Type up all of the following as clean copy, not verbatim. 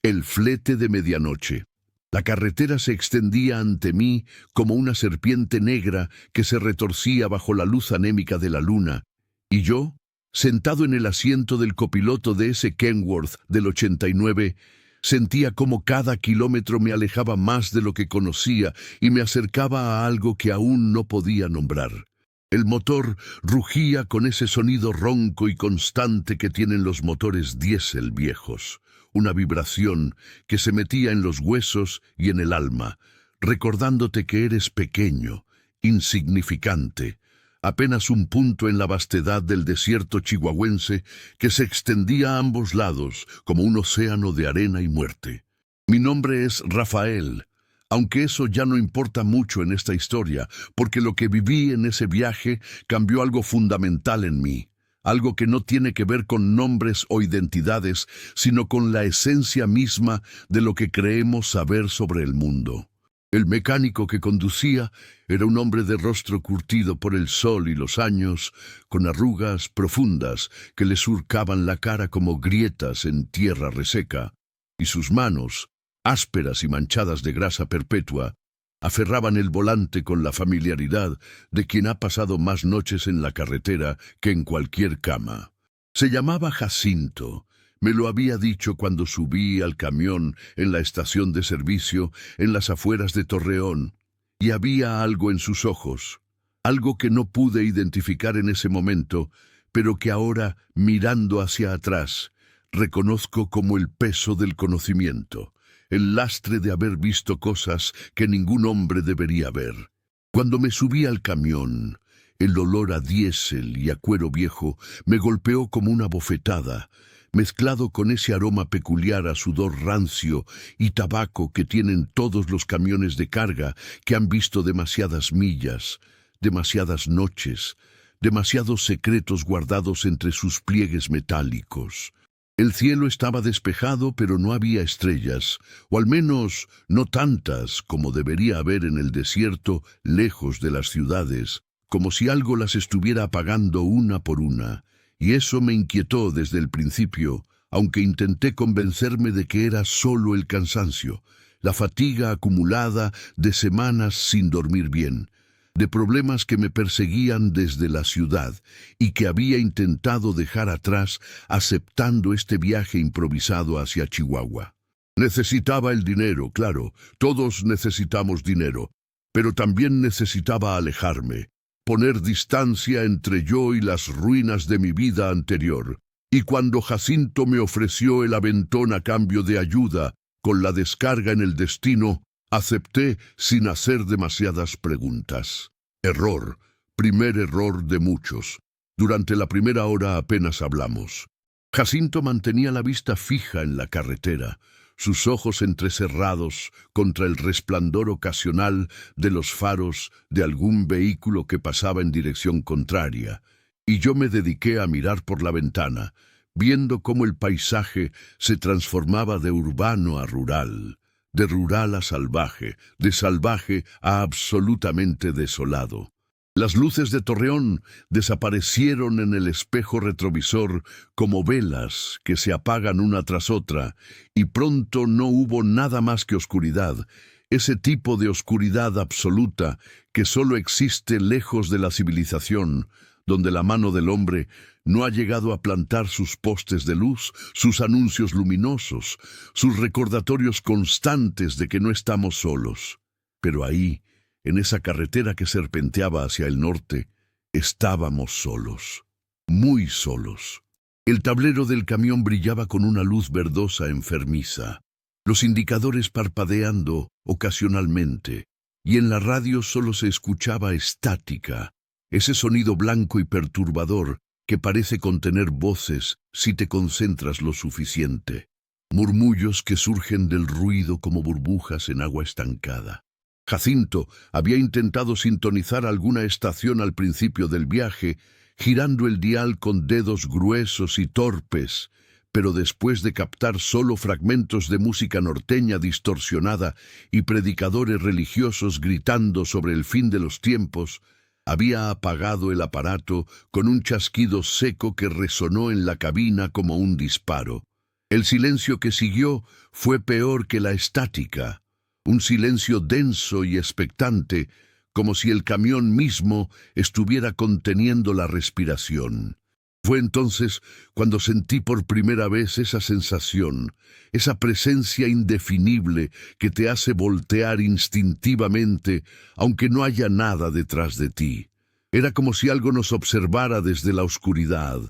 El flete de medianoche. La carretera se extendía ante mí como una serpiente negra que se retorcía bajo la luz anémica de la luna, y yo, sentado en el asiento del copiloto de ese Kenworth del 89, sentía como cada kilómetro me alejaba más de lo que conocía y me acercaba a algo que aún no podía nombrar. El motor rugía con ese sonido ronco y constante que tienen los motores diésel viejos, una vibración que se metía en los huesos y en el alma, recordándote que eres pequeño, insignificante, apenas un punto en la vastedad del desierto chihuahuense que se extendía a ambos lados como un océano de arena y muerte. Mi nombre es Rafael, aunque eso ya no importa mucho en esta historia, porque lo que viví en ese viaje cambió algo fundamental en mí, algo que no tiene que ver con nombres o identidades, sino con la esencia misma de lo que creemos saber sobre el mundo. El mecánico que conducía era un hombre de rostro curtido por el sol y los años, con arrugas profundas que le surcaban la cara como grietas en tierra reseca, y sus manos, ásperas y manchadas de grasa perpetua, aferraban el volante con la familiaridad de quien ha pasado más noches en la carretera que en cualquier cama. Se llamaba Jacinto. Me lo había dicho cuando subí al camión en la estación de servicio en las afueras de Torreón, y había algo en sus ojos, algo que no pude identificar en ese momento, pero que ahora, mirando hacia atrás, reconozco como el peso del conocimiento, el lastre de haber visto cosas que ningún hombre debería ver. Cuando me subí al camión, el olor a diésel y a cuero viejo me golpeó como una bofetada, mezclado con ese aroma peculiar a sudor rancio y tabaco que tienen todos los camiones de carga que han visto demasiadas millas, demasiadas noches, demasiados secretos guardados entre sus pliegues metálicos. El cielo estaba despejado, pero no había estrellas, o al menos no tantas como debería haber en el desierto lejos de las ciudades, como si algo las estuviera apagando una por una. Y eso me inquietó desde el principio, aunque intenté convencerme de que era solo el cansancio, la fatiga acumulada de semanas sin dormir bien, de problemas que me perseguían desde la ciudad y que había intentado dejar atrás aceptando este viaje improvisado hacia Chihuahua. Necesitaba el dinero, claro, todos necesitamos dinero, pero también necesitaba alejarme, poner distancia entre yo y las ruinas de mi vida anterior. Y cuando Jacinto me ofreció el aventón a cambio de ayuda con la descarga en el destino, acepté sin hacer demasiadas preguntas. Error, primer error de muchos. Durante la primera hora apenas hablamos. Jacinto mantenía la vista fija en la carretera, sus ojos entrecerrados contra el resplandor ocasional de los faros de algún vehículo que pasaba en dirección contraria, y yo me dediqué a mirar por la ventana, viendo cómo el paisaje se transformaba de urbano a rural, de rural a salvaje, de salvaje a absolutamente desolado. Las luces de Torreón desaparecieron en el espejo retrovisor como velas que se apagan una tras otra, y pronto no hubo nada más que oscuridad, ese tipo de oscuridad absoluta que solo existe lejos de la civilización, donde la mano del hombre no ha llegado a plantar sus postes de luz, sus anuncios luminosos, sus recordatorios constantes de que no estamos solos. Pero ahí, en esa carretera que serpenteaba hacia el norte, estábamos solos, muy solos. El tablero del camión brillaba con una luz verdosa enfermiza, los indicadores parpadeando ocasionalmente, y en la radio solo se escuchaba estática, ese sonido blanco y perturbador que parece contener voces si te concentras lo suficiente. Murmullos que surgen del ruido como burbujas en agua estancada. Jacinto había intentado sintonizar alguna estación al principio del viaje, girando el dial con dedos gruesos y torpes, pero después de captar solo fragmentos de música norteña distorsionada y predicadores religiosos gritando sobre el fin de los tiempos, había apagado el aparato con un chasquido seco que resonó en la cabina como un disparo. El silencio que siguió fue peor que la estática, un silencio denso y expectante, como si el camión mismo estuviera conteniendo la respiración. Fue entonces cuando sentí por primera vez esa sensación, esa presencia indefinible que te hace voltear instintivamente, aunque no haya nada detrás de ti. Era como si algo nos observara desde la oscuridad,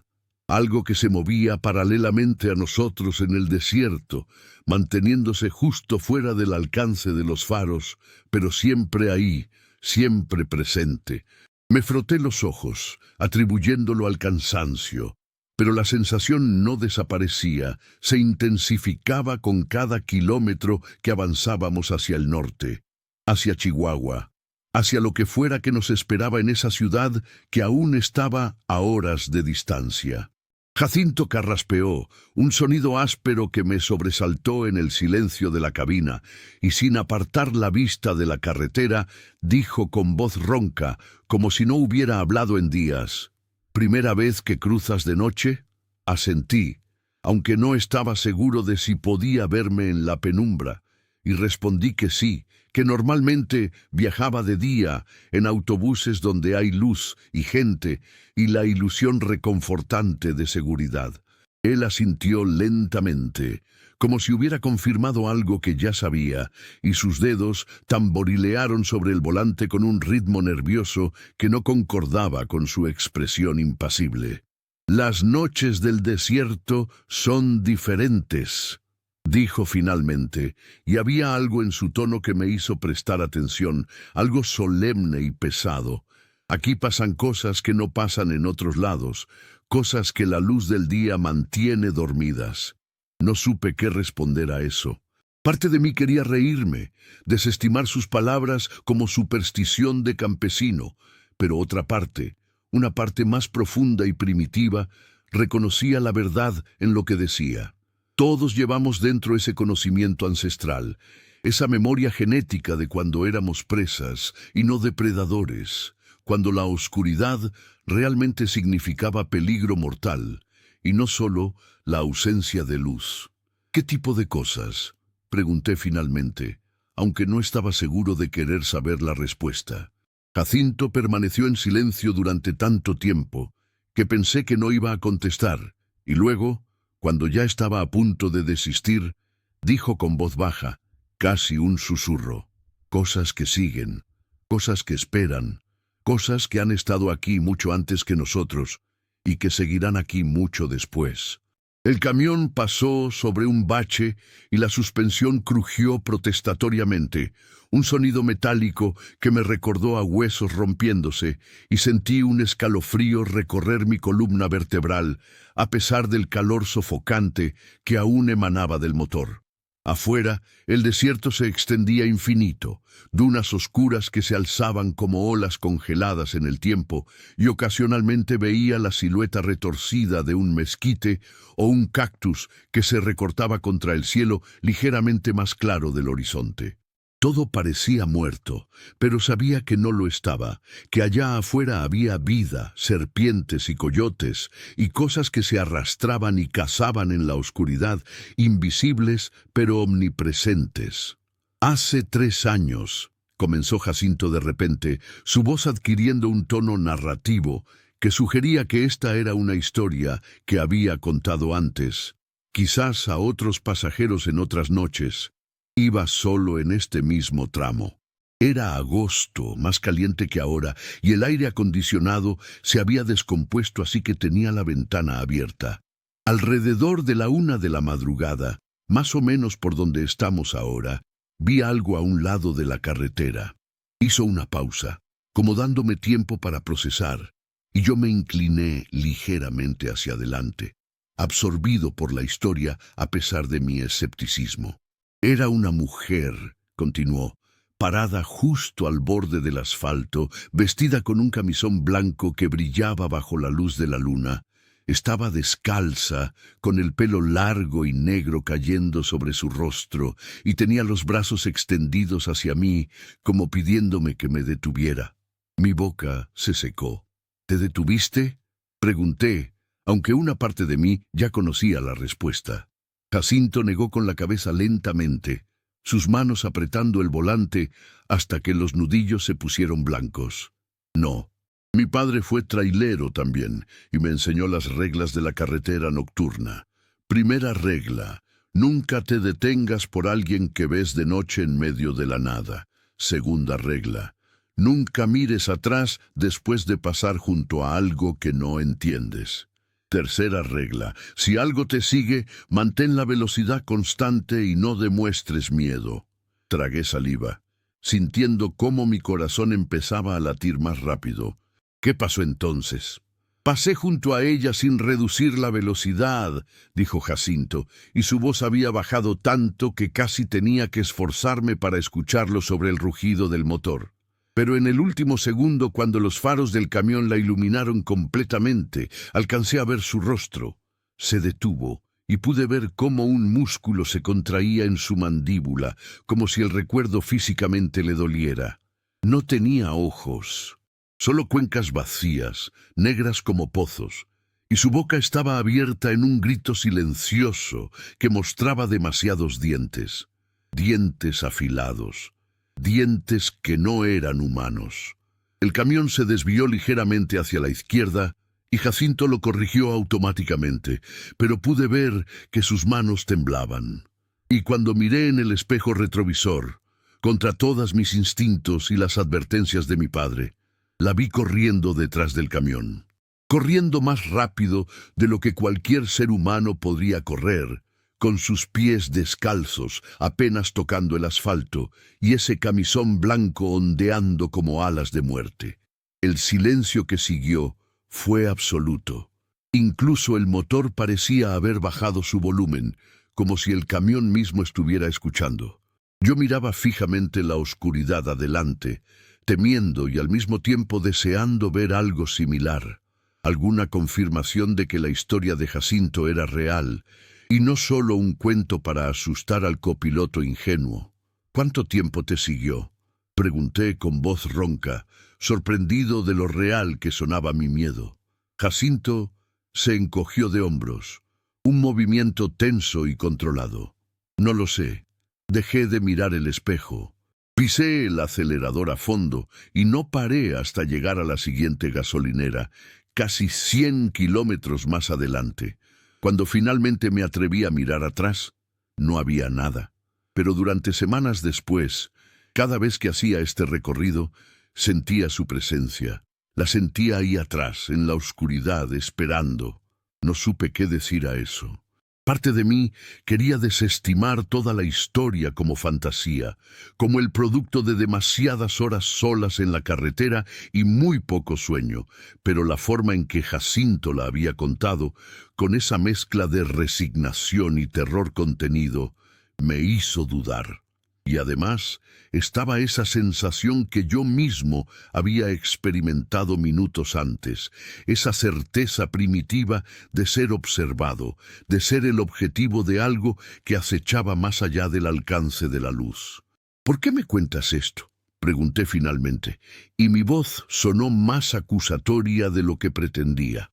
algo que se movía paralelamente a nosotros en el desierto, manteniéndose justo fuera del alcance de los faros, pero siempre ahí, siempre presente. Me froté los ojos, atribuyéndolo al cansancio, pero la sensación no desaparecía, se intensificaba con cada kilómetro que avanzábamos hacia el norte, hacia Chihuahua, hacia lo que fuera que nos esperaba en esa ciudad que aún estaba a horas de distancia. Jacinto carraspeó, un sonido áspero que me sobresaltó en el silencio de la cabina, y sin apartar la vista de la carretera, dijo con voz ronca, como si no hubiera hablado en días: «¿Primera vez que cruzas de noche?». Asentí, aunque no estaba seguro de si podía verme en la penumbra, y respondí que sí, que normalmente viajaba de día en autobuses donde hay luz y gente y la ilusión reconfortante de seguridad. Él asintió lentamente, como si hubiera confirmado algo que ya sabía, y sus dedos tamborilearon sobre el volante con un ritmo nervioso que no concordaba con su expresión impasible. «Las noches del desierto son diferentes», dijo finalmente, y había algo en su tono que me hizo prestar atención, algo solemne y pesado. «Aquí pasan cosas que no pasan en otros lados, cosas que la luz del día mantiene dormidas». No supe qué responder a eso. Parte de mí quería reírme, desestimar sus palabras como superstición de campesino, pero otra parte, una parte más profunda y primitiva, reconocía la verdad en lo que decía. Todos llevamos dentro ese conocimiento ancestral, esa memoria genética de cuando éramos presas y no depredadores, cuando la oscuridad realmente significaba peligro mortal, y no solo la ausencia de luz. «¿Qué tipo de cosas?», pregunté finalmente, aunque no estaba seguro de querer saber la respuesta. Jacinto permaneció en silencio durante tanto tiempo que pensé que no iba a contestar, y luego, cuando ya estaba a punto de desistir, dijo con voz baja, casi un susurro: «Cosas que siguen, cosas que esperan, cosas que han estado aquí mucho antes que nosotros y que seguirán aquí mucho después». El camión pasó sobre un bache y la suspensión crujió protestatoriamente, un sonido metálico que me recordó a huesos rompiéndose, y sentí un escalofrío recorrer mi columna vertebral, a pesar del calor sofocante que aún emanaba del motor. Afuera, el desierto se extendía infinito, dunas oscuras que se alzaban como olas congeladas en el tiempo, y ocasionalmente veía la silueta retorcida de un mezquite o un cactus que se recortaba contra el cielo ligeramente más claro del horizonte. Todo parecía muerto, pero sabía que no lo estaba, que allá afuera había vida, serpientes y coyotes, y cosas que se arrastraban y cazaban en la oscuridad, invisibles pero omnipresentes. «Hace 3 años», comenzó Jacinto de repente, su voz adquiriendo un tono narrativo que sugería que esta era una historia que había contado antes, quizás a otros pasajeros en otras noches. Iba solo en este mismo tramo. Era agosto, más caliente que ahora, y el aire acondicionado se había descompuesto, así que tenía la ventana abierta. Alrededor de la 1 de la madrugada, más o menos por donde estamos ahora, vi algo a un lado de la carretera. Hizo una pausa, como dándome tiempo para procesar, y yo me incliné ligeramente hacia adelante, absorbido por la historia a pesar de mi escepticismo. «Era una mujer», continuó, «parada justo al borde del asfalto, vestida con un camisón blanco que brillaba bajo la luz de la luna. Estaba descalza, con el pelo largo y negro cayendo sobre su rostro, y tenía los brazos extendidos hacia mí, como pidiéndome que me detuviera». Mi boca se secó. «¿Te detuviste?», pregunté, aunque una parte de mí ya conocía la respuesta. Jacinto negó con la cabeza lentamente, sus manos apretando el volante hasta que los nudillos se pusieron blancos. No. Mi padre fue trailero también y me enseñó las reglas de la carretera nocturna. Primera regla: nunca te detengas por alguien que ves de noche en medio de la nada. Segunda regla: nunca mires atrás después de pasar junto a algo que no entiendes. Tercera regla: si algo te sigue, mantén la velocidad constante y no demuestres miedo. Tragué saliva, sintiendo cómo mi corazón empezaba a latir más rápido. ¿Qué pasó entonces? Pasé junto a ella sin reducir la velocidad, dijo Jacinto, y su voz había bajado tanto que casi tenía que esforzarme para escucharlo sobre el rugido del motor. Pero en el último segundo, cuando los faros del camión la iluminaron completamente, alcancé a ver su rostro. Se detuvo y pude ver cómo un músculo se contraía en su mandíbula, como si el recuerdo físicamente le doliera. No tenía ojos. Solo cuencas vacías, negras como pozos, y su boca estaba abierta en un grito silencioso que mostraba demasiados dientes. Dientes afilados, dientes que no eran humanos. El camión se desvió ligeramente hacia la izquierda y Jacinto lo corrigió automáticamente, pero pude ver que sus manos temblaban. Y cuando miré en el espejo retrovisor, contra todas mis instintos y las advertencias de mi padre, la vi corriendo detrás del camión, corriendo más rápido de lo que cualquier ser humano podría correr, con sus pies descalzos, apenas tocando el asfalto, y ese camisón blanco ondeando como alas de muerte. El silencio que siguió fue absoluto. Incluso el motor parecía haber bajado su volumen, como si el camión mismo estuviera escuchando. Yo miraba fijamente la oscuridad adelante, temiendo y al mismo tiempo deseando ver algo similar, alguna confirmación de que la historia de Jacinto era real, y no solo un cuento para asustar al copiloto ingenuo. ¿Cuánto tiempo te siguió?, pregunté con voz ronca, sorprendido de lo real que sonaba mi miedo. Jacinto se encogió de hombros, un movimiento tenso y controlado. No lo sé. Dejé de mirar el espejo. Pisé el acelerador a fondo y no paré hasta llegar a la siguiente gasolinera, casi 100 kilómetros más adelante. Cuando finalmente me atreví a mirar atrás, no había nada. Pero durante semanas después, cada vez que hacía este recorrido, sentía su presencia. La sentía ahí atrás, en la oscuridad, esperando. No supe qué decir a eso. Parte de mí quería desestimar toda la historia como fantasía, como el producto de demasiadas horas solas en la carretera y muy poco sueño, pero la forma en que Jacinto la había contado, con esa mezcla de resignación y terror contenido, me hizo dudar. Y además estaba esa sensación que yo mismo había experimentado minutos antes, esa certeza primitiva de ser observado, de ser el objetivo de algo que acechaba más allá del alcance de la luz. ¿Por qué me cuentas esto?, pregunté finalmente, y mi voz sonó más acusatoria de lo que pretendía.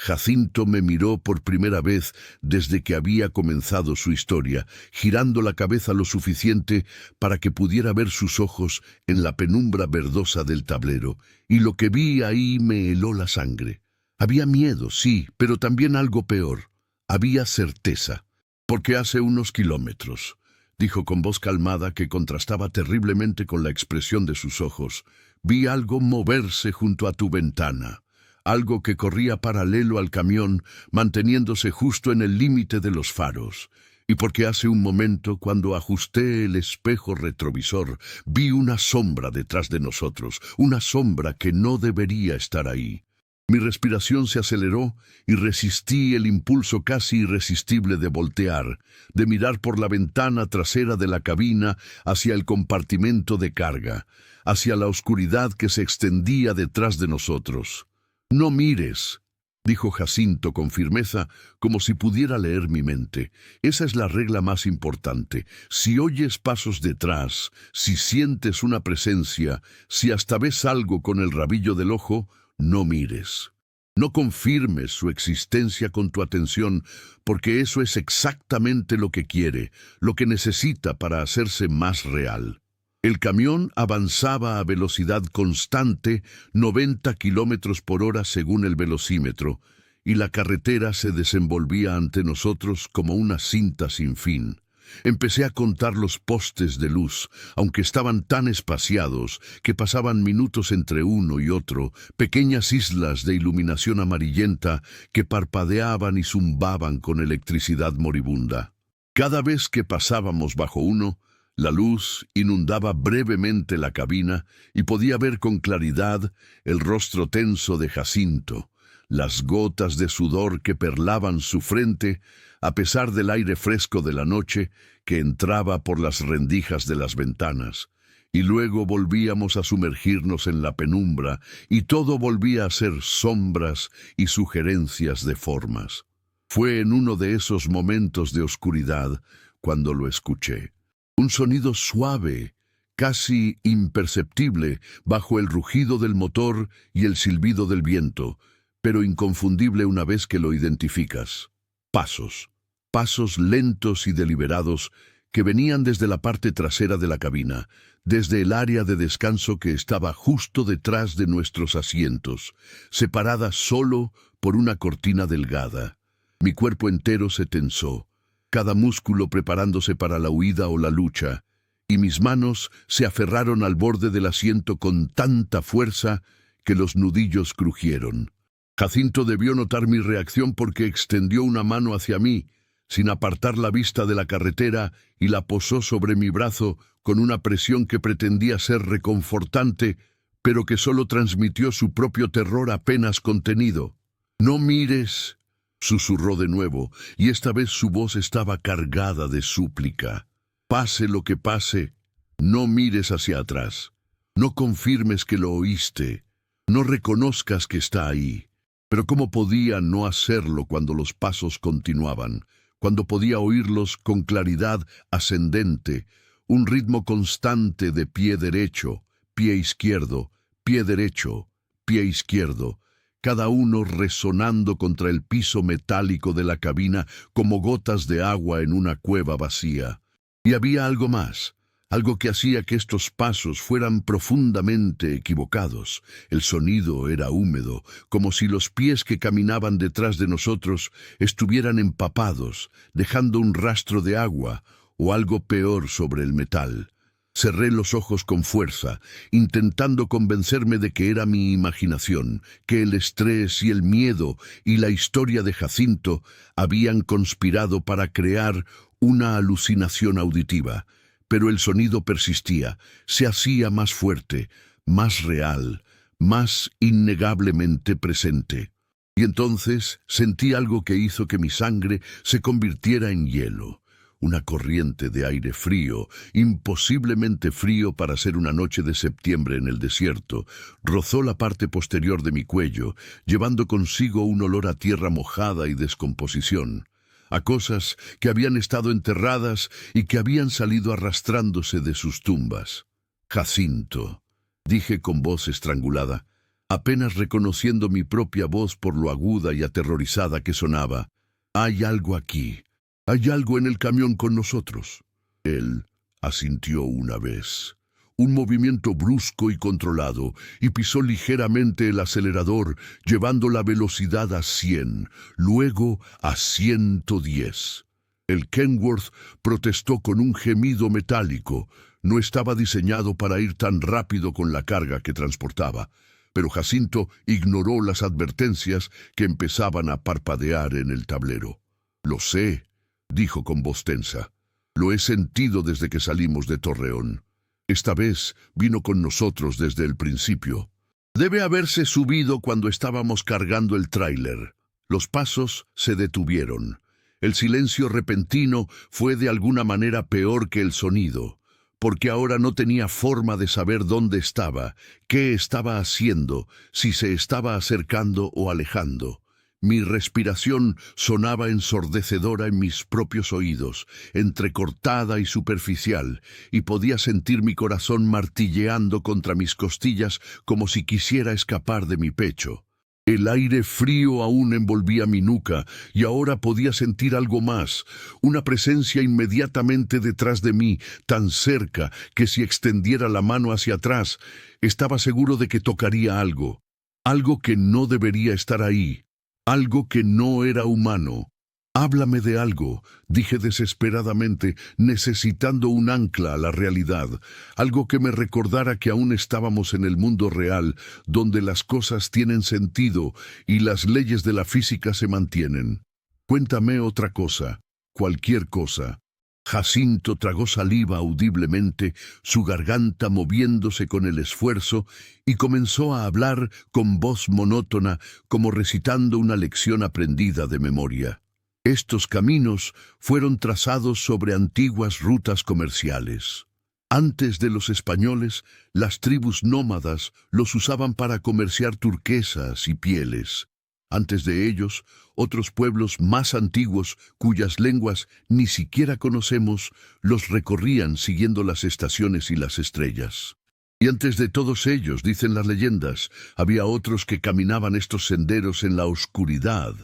Jacinto me miró por primera vez desde que había comenzado su historia, girando la cabeza lo suficiente para que pudiera ver sus ojos en la penumbra verdosa del tablero, y lo que vi ahí me heló la sangre. Había miedo, sí, pero también algo peor. Había certeza. «Porque hace unos kilómetros», dijo con voz calmada que contrastaba terriblemente con la expresión de sus ojos, «vi algo moverse junto a tu ventana». Algo que corría paralelo al camión, manteniéndose justo en el límite de los faros. Y porque hace un momento, cuando ajusté el espejo retrovisor, vi una sombra detrás de nosotros, una sombra que no debería estar ahí. Mi respiración se aceleró y resistí el impulso casi irresistible de voltear, de mirar por la ventana trasera de la cabina hacia el compartimento de carga, hacia la oscuridad que se extendía detrás de nosotros. «No mires», dijo Jacinto con firmeza, como si pudiera leer mi mente. «Esa es la regla más importante. Si oyes pasos detrás, si sientes una presencia, si hasta ves algo con el rabillo del ojo, no mires». No confirmes su existencia con tu atención, porque eso es exactamente lo que quiere, lo que necesita para hacerse más real. El camión avanzaba a velocidad constante, 90 kilómetros por hora según el velocímetro, y la carretera se desenvolvía ante nosotros como una cinta sin fin. Empecé a contar los postes de luz, aunque estaban tan espaciados que pasaban minutos entre uno y otro, pequeñas islas de iluminación amarillenta que parpadeaban y zumbaban con electricidad moribunda. Cada vez que pasábamos bajo uno, la luz inundaba brevemente la cabina y podía ver con claridad el rostro tenso de Jacinto, las gotas de sudor que perlaban su frente a pesar del aire fresco de la noche que entraba por las rendijas de las ventanas, y luego volvíamos a sumergirnos en la penumbra y todo volvía a ser sombras y sugerencias de formas. Fue en uno de esos momentos de oscuridad cuando lo escuché. Un sonido suave, casi imperceptible, bajo el rugido del motor y el silbido del viento, pero inconfundible una vez que lo identificas. Pasos lentos y deliberados que venían desde la parte trasera de la cabina, desde el área de descanso que estaba justo detrás de nuestros asientos, separada solo por una cortina delgada. Mi cuerpo entero se tensó, cada músculo preparándose para la huida o la lucha, y mis manos se aferraron al borde del asiento con tanta fuerza que los nudillos crujieron. Jacinto debió notar mi reacción porque extendió una mano hacia mí, sin apartar la vista de la carretera, y la posó sobre mi brazo con una presión que pretendía ser reconfortante, pero que solo transmitió su propio terror apenas contenido. «No mires», susurró de nuevo, y esta vez su voz estaba cargada de súplica. «Pase lo que pase, no mires hacia atrás. No confirmes que lo oíste. No reconozcas que está ahí». Pero ¿cómo podía no hacerlo cuando los pasos continuaban? Cuando podía oírlos con claridad ascendente, un ritmo constante de pie derecho, pie izquierdo, pie derecho, pie izquierdo, cada uno resonando contra el piso metálico de la cabina como gotas de agua en una cueva vacía. Y había algo más, algo que hacía que estos pasos fueran profundamente equivocados. El sonido era húmedo, como si los pies que caminaban detrás de nosotros estuvieran empapados, dejando un rastro de agua o algo peor sobre el metal. Cerré los ojos con fuerza, intentando convencerme de que era mi imaginación, que el estrés y el miedo y la historia de Jacinto habían conspirado para crear una alucinación auditiva. Pero el sonido persistía, se hacía más fuerte, más real, más innegablemente presente. Y entonces sentí algo que hizo que mi sangre se convirtiera en hielo. Una corriente de aire frío, imposiblemente frío para ser una noche de septiembre en el desierto, rozó la parte posterior de mi cuello, llevando consigo un olor a tierra mojada y descomposición, a cosas que habían estado enterradas y que habían salido arrastrándose de sus tumbas. «Jacinto», dije con voz estrangulada, apenas reconociendo mi propia voz por lo aguda y aterrorizada que sonaba. «Hay algo aquí. Hay algo en el camión con nosotros». Él asintió una vez. Un movimiento brusco y controlado, y pisó ligeramente el acelerador, llevando la velocidad a 100, luego a 110. El Kenworth protestó con un gemido metálico. No estaba diseñado para ir tan rápido con la carga que transportaba, pero Jacinto ignoró las advertencias que empezaban a parpadear en el tablero. «Lo sé», dijo con voz tensa. «Lo he sentido desde que salimos de Torreón. Esta vez vino con nosotros desde el principio. Debe haberse subido cuando estábamos cargando el tráiler». Los pasos se detuvieron. El silencio repentino fue de alguna manera peor que el sonido, porque ahora no tenía forma de saber dónde estaba, qué estaba haciendo, si se estaba acercando o alejando. Mi respiración sonaba ensordecedora en mis propios oídos, entrecortada y superficial, y podía sentir mi corazón martilleando contra mis costillas como si quisiera escapar de mi pecho. El aire frío aún envolvía mi nuca y ahora podía sentir algo más, una presencia inmediatamente detrás de mí, tan cerca que si extendiera la mano hacia atrás, estaba seguro de que tocaría algo, algo que no debería estar ahí, algo que no era humano. «Háblame de algo», dije desesperadamente, necesitando un ancla a la realidad, algo que me recordara que aún estábamos en el mundo real, donde las cosas tienen sentido y las leyes de la física se mantienen. «Cuéntame otra cosa, cualquier cosa». Jacinto tragó saliva audiblemente, su garganta moviéndose con el esfuerzo, y comenzó a hablar con voz monótona, como recitando una lección aprendida de memoria. Estos caminos fueron trazados sobre antiguas rutas comerciales. Antes de los españoles, las tribus nómadas los usaban para comerciar turquesas y pieles. Antes de ellos, otros pueblos más antiguos, cuyas lenguas ni siquiera conocemos, los recorrían siguiendo las estaciones y las estrellas. Y antes de todos ellos, dicen las leyendas, había otros que caminaban estos senderos en la oscuridad.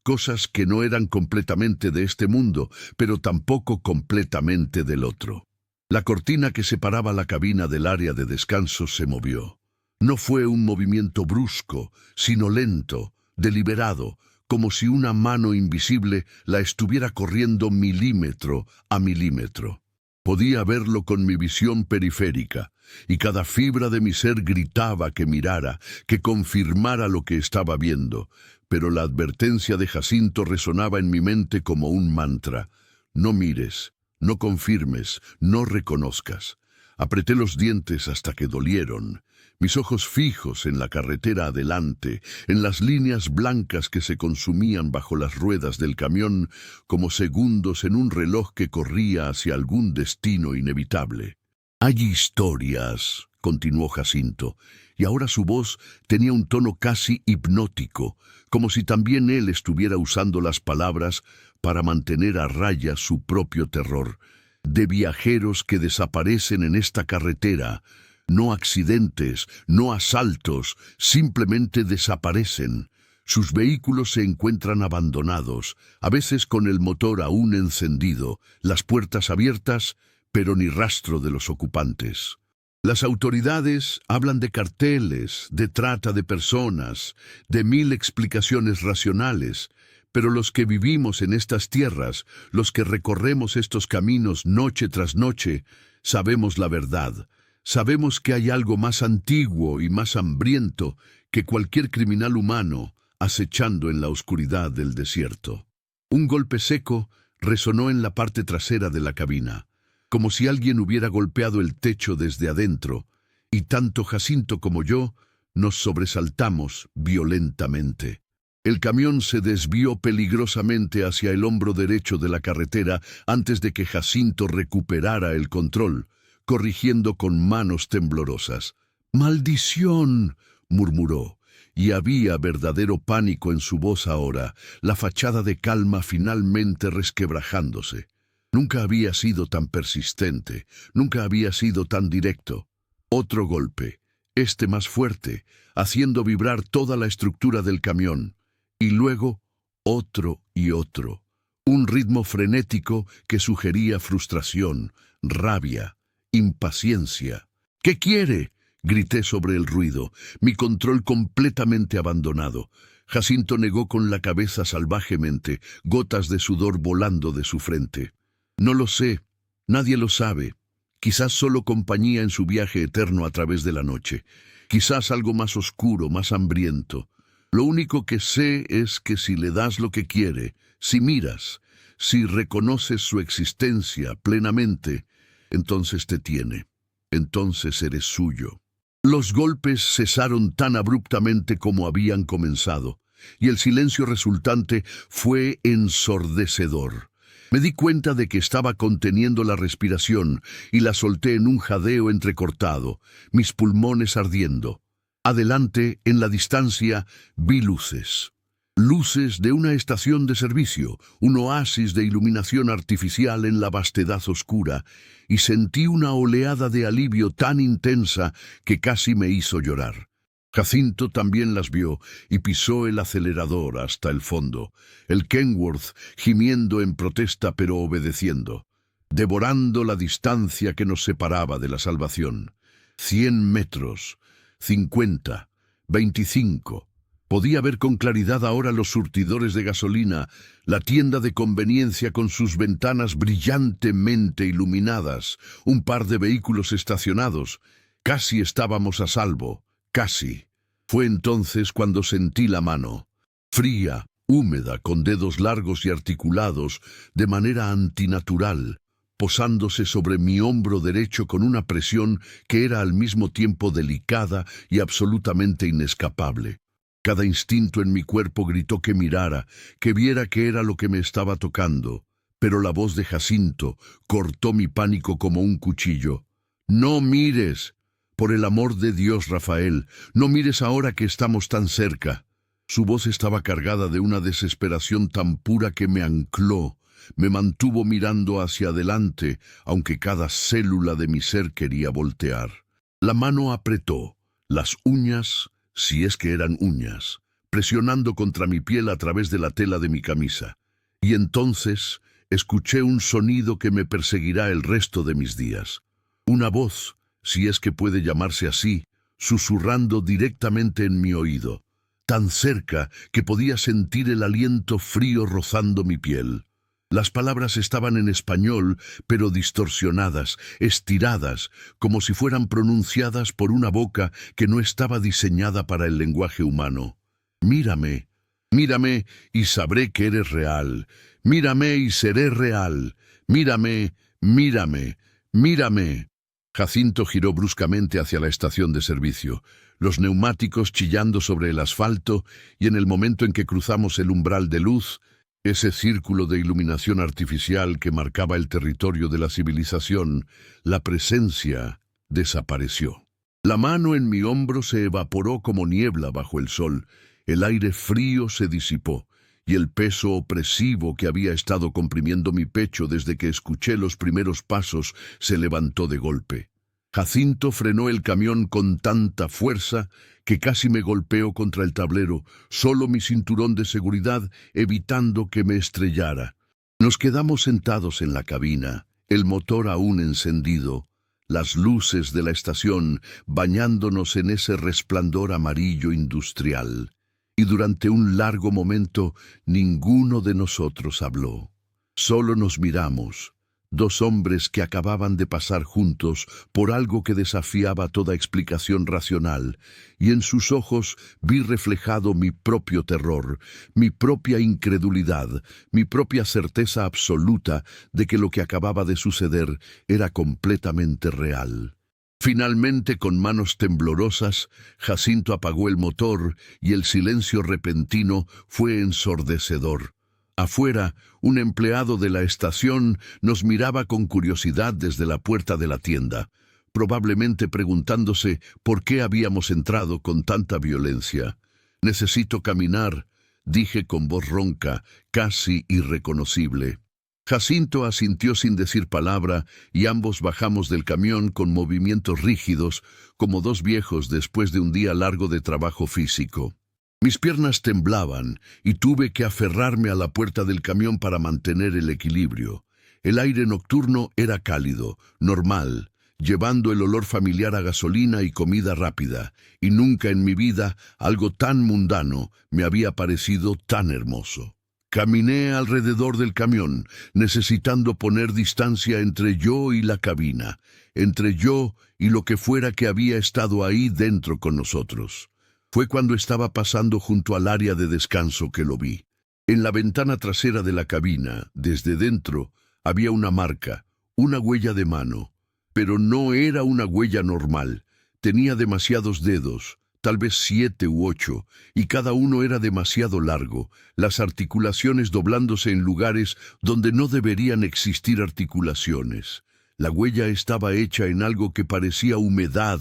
Cosas que no eran completamente de este mundo, pero tampoco completamente del otro. La cortina que separaba la cabina del área de descanso se movió. No fue un movimiento brusco, sino lento, deliberado, como si una mano invisible la estuviera corriendo milímetro a milímetro. Podía verlo con mi visión periférica, y cada fibra de mi ser gritaba que mirara, que confirmara lo que estaba viendo, pero la advertencia de Jacinto resonaba en mi mente como un mantra. No mires, no confirmes, no reconozcas. Apreté los dientes hasta que dolieron, mis ojos fijos en la carretera adelante, en las líneas blancas que se consumían bajo las ruedas del camión, como segundos en un reloj que corría hacia algún destino inevitable. «Hay historias», continuó Jacinto, y ahora su voz tenía un tono casi hipnótico, como si también él estuviera usando las palabras para mantener a raya su propio terror, «de viajeros que desaparecen en esta carretera, no accidentes, no asaltos, simplemente desaparecen. Sus vehículos se encuentran abandonados, a veces con el motor aún encendido, las puertas abiertas, pero ni rastro de los ocupantes. Las autoridades hablan de carteles, de trata de personas, de 1000 explicaciones racionales, pero los que vivimos en estas tierras, los que recorremos estos caminos noche tras noche, sabemos la verdad. Sabemos que hay algo más antiguo y más hambriento que cualquier criminal humano acechando en la oscuridad del desierto». Un golpe seco resonó en la parte trasera de la cabina, como si alguien hubiera golpeado el techo desde adentro, y tanto Jacinto como yo nos sobresaltamos violentamente. El camión se desvió peligrosamente hacia el hombro derecho de la carretera antes de que Jacinto recuperara el control, corrigiendo con manos temblorosas. «¡Maldición!», murmuró, y había verdadero pánico en su voz ahora, la fachada de calma finalmente resquebrajándose. Nunca había sido tan persistente, nunca había sido tan directo. Otro golpe, este más fuerte, haciendo vibrar toda la estructura del camión, y luego otro y otro. Un ritmo frenético que sugería frustración, rabia, impaciencia. «¿Qué quiere?», grité sobre el ruido, mi control completamente abandonado. Jacinto negó con la cabeza salvajemente, gotas de sudor volando de su frente. «No lo sé, nadie lo sabe. Quizás solo compañía en su viaje eterno a través de la noche. Quizás algo más oscuro, más hambriento. Lo único que sé es que si le das lo que quiere, si miras, si reconoces su existencia plenamente, entonces te tiene. Entonces eres suyo». Los golpes cesaron tan abruptamente como habían comenzado, y el silencio resultante fue ensordecedor. Me di cuenta de que estaba conteniendo la respiración y la solté en un jadeo entrecortado, mis pulmones ardiendo. Adelante, en la distancia, vi luces. Luces de una estación de servicio, un oasis de iluminación artificial en la vastedad oscura, y sentí una oleada de alivio tan intensa que casi me hizo llorar. Jacinto también las vio y pisó el acelerador hasta el fondo, el Kenworth gimiendo en protesta pero obedeciendo, devorando la distancia que nos separaba de la salvación. 100 metros, 50, 25. Podía ver con claridad ahora los surtidores de gasolina, la tienda de conveniencia con sus ventanas brillantemente iluminadas, un par de vehículos estacionados. Casi estábamos a salvo, casi. Fue entonces cuando sentí la mano, fría, húmeda, con dedos largos y articulados, de manera antinatural, posándose sobre mi hombro derecho con una presión que era al mismo tiempo delicada y absolutamente inescapable. Cada instinto en mi cuerpo gritó que mirara, que viera qué era lo que me estaba tocando, pero la voz de Jacinto cortó mi pánico como un cuchillo. «¡No mires! Por el amor de Dios, Rafael, no mires ahora que estamos tan cerca». Su voz estaba cargada de una desesperación tan pura que me ancló, me mantuvo mirando hacia adelante, aunque cada célula de mi ser quería voltear. La mano apretó, las uñas, si es que eran uñas, presionando contra mi piel a través de la tela de mi camisa. Y entonces escuché un sonido que me perseguirá el resto de mis días. Una voz, si es que puede llamarse así, susurrando directamente en mi oído, tan cerca que podía sentir el aliento frío rozando mi piel. Las palabras estaban en español, pero distorsionadas, estiradas, como si fueran pronunciadas por una boca que no estaba diseñada para el lenguaje humano. «Mírame, mírame y sabré que eres real. Mírame y seré real. Mírame, mírame, mírame». Jacinto giró bruscamente hacia la estación de servicio, los neumáticos chillando sobre el asfalto, y en el momento en que cruzamos el umbral de luz, ese círculo de iluminación artificial que marcaba el territorio de la civilización, la presencia desapareció. La mano en mi hombro se evaporó como niebla bajo el sol, el aire frío se disipó, y el peso opresivo que había estado comprimiendo mi pecho desde que escuché los primeros pasos se levantó de golpe. Jacinto frenó el camión con tanta fuerza que casi me golpeó contra el tablero, solo mi cinturón de seguridad evitando que me estrellara. Nos quedamos sentados en la cabina, el motor aún encendido, las luces de la estación bañándonos en ese resplandor amarillo industrial. Y durante un largo momento ninguno de nosotros habló. Solo nos miramos, dos hombres que acababan de pasar juntos por algo que desafiaba toda explicación racional, y en sus ojos vi reflejado mi propio terror, mi propia incredulidad, mi propia certeza absoluta de que lo que acababa de suceder era completamente real. Finalmente, con manos temblorosas, Jacinto apagó el motor y el silencio repentino fue ensordecedor. Afuera, un empleado de la estación nos miraba con curiosidad desde la puerta de la tienda, probablemente preguntándose por qué habíamos entrado con tanta violencia. «Necesito caminar», dije con voz ronca, casi irreconocible. Jacinto asintió sin decir palabra y ambos bajamos del camión con movimientos rígidos, como dos viejos después de un día largo de trabajo físico. Mis piernas temblaban y tuve que aferrarme a la puerta del camión para mantener el equilibrio. El aire nocturno era cálido, normal, llevando el olor familiar a gasolina y comida rápida, y nunca en mi vida algo tan mundano me había parecido tan hermoso. Caminé alrededor del camión, necesitando poner distancia entre yo y la cabina, entre yo y lo que fuera que había estado ahí dentro con nosotros. Fue cuando estaba pasando junto al área de descanso que lo vi. En la ventana trasera de la cabina, desde dentro, había una marca, una huella de mano. Pero no era una huella normal. Tenía demasiados dedos, tal vez 7 u 8, y cada uno era demasiado largo, las articulaciones doblándose en lugares donde no deberían existir articulaciones. La huella estaba hecha en algo que parecía humedad,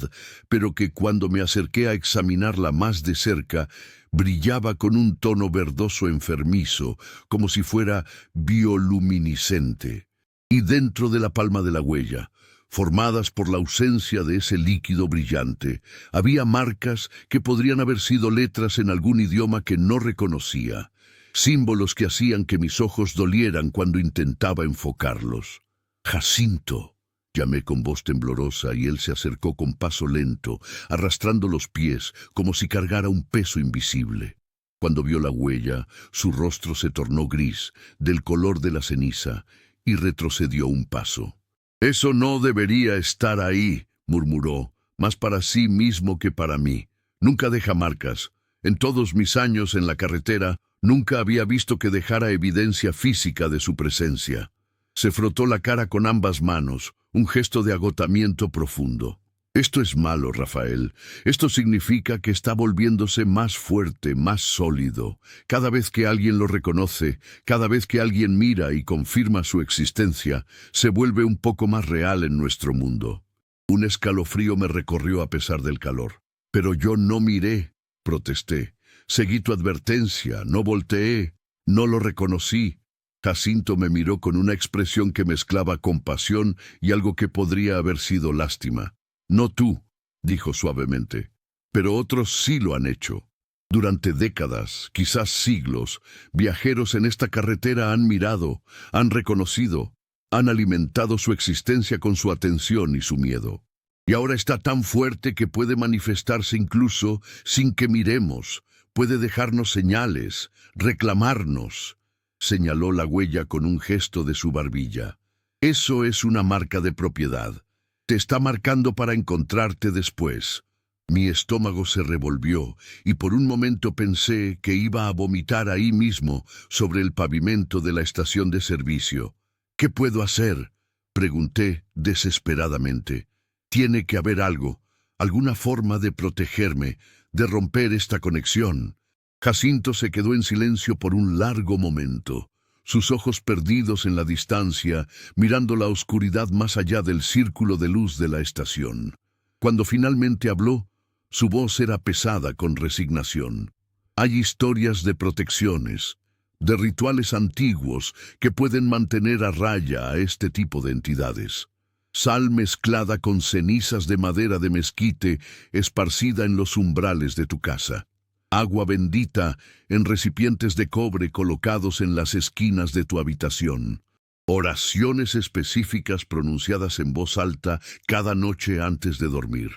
pero que cuando me acerqué a examinarla más de cerca, brillaba con un tono verdoso enfermizo, como si fuera bioluminiscente. Y dentro de la palma de la huella, formadas por la ausencia de ese líquido brillante. Había marcas que podrían haber sido letras en algún idioma que no reconocía, símbolos que hacían que mis ojos dolieran cuando intentaba enfocarlos. «Jacinto», llamé con voz temblorosa y él se acercó con paso lento, arrastrando los pies como si cargara un peso invisible. Cuando vio la huella, su rostro se tornó gris, del color de la ceniza, y retrocedió un paso. «Eso no debería estar ahí», murmuró, «más para sí mismo que para mí. Nunca deja marcas. En todos mis años en la carretera, nunca había visto que dejara evidencia física de su presencia». Se frotó la cara con ambas manos, un gesto de agotamiento profundo. «Esto es malo, Rafael. Esto significa que está volviéndose más fuerte, más sólido. Cada vez que alguien lo reconoce, cada vez que alguien mira y confirma su existencia, se vuelve un poco más real en nuestro mundo». Un escalofrío me recorrió a pesar del calor. «Pero yo no miré», protesté. «Seguí tu advertencia, no volteé, no lo reconocí». Jacinto me miró con una expresión que mezclaba compasión y algo que podría haber sido lástima. «No tú», dijo suavemente, «pero otros sí lo han hecho. Durante décadas, quizás siglos, viajeros en esta carretera han mirado, han reconocido, han alimentado su existencia con su atención y su miedo. Y ahora está tan fuerte que puede manifestarse incluso sin que miremos, puede dejarnos señales, reclamarnos». Señaló la huella con un gesto de su barbilla. «Eso es una marca de propiedad. Te está marcando para encontrarte después». Mi estómago se revolvió y por un momento pensé que iba a vomitar ahí mismo, sobre el pavimento de la estación de servicio. «¿Qué puedo hacer?», pregunté desesperadamente. «Tiene que haber algo, alguna forma de protegerme, de romper esta conexión». Jacinto se quedó en silencio por un largo momento, sus ojos perdidos en la distancia, mirando la oscuridad más allá del círculo de luz de la estación. Cuando finalmente habló, su voz era pesada con resignación. «Hay historias de protecciones, de rituales antiguos que pueden mantener a raya a este tipo de entidades. Sal mezclada con cenizas de madera de mezquite esparcida en los umbrales de tu casa. Agua bendita en recipientes de cobre colocados en las esquinas de tu habitación. Oraciones específicas pronunciadas en voz alta cada noche antes de dormir.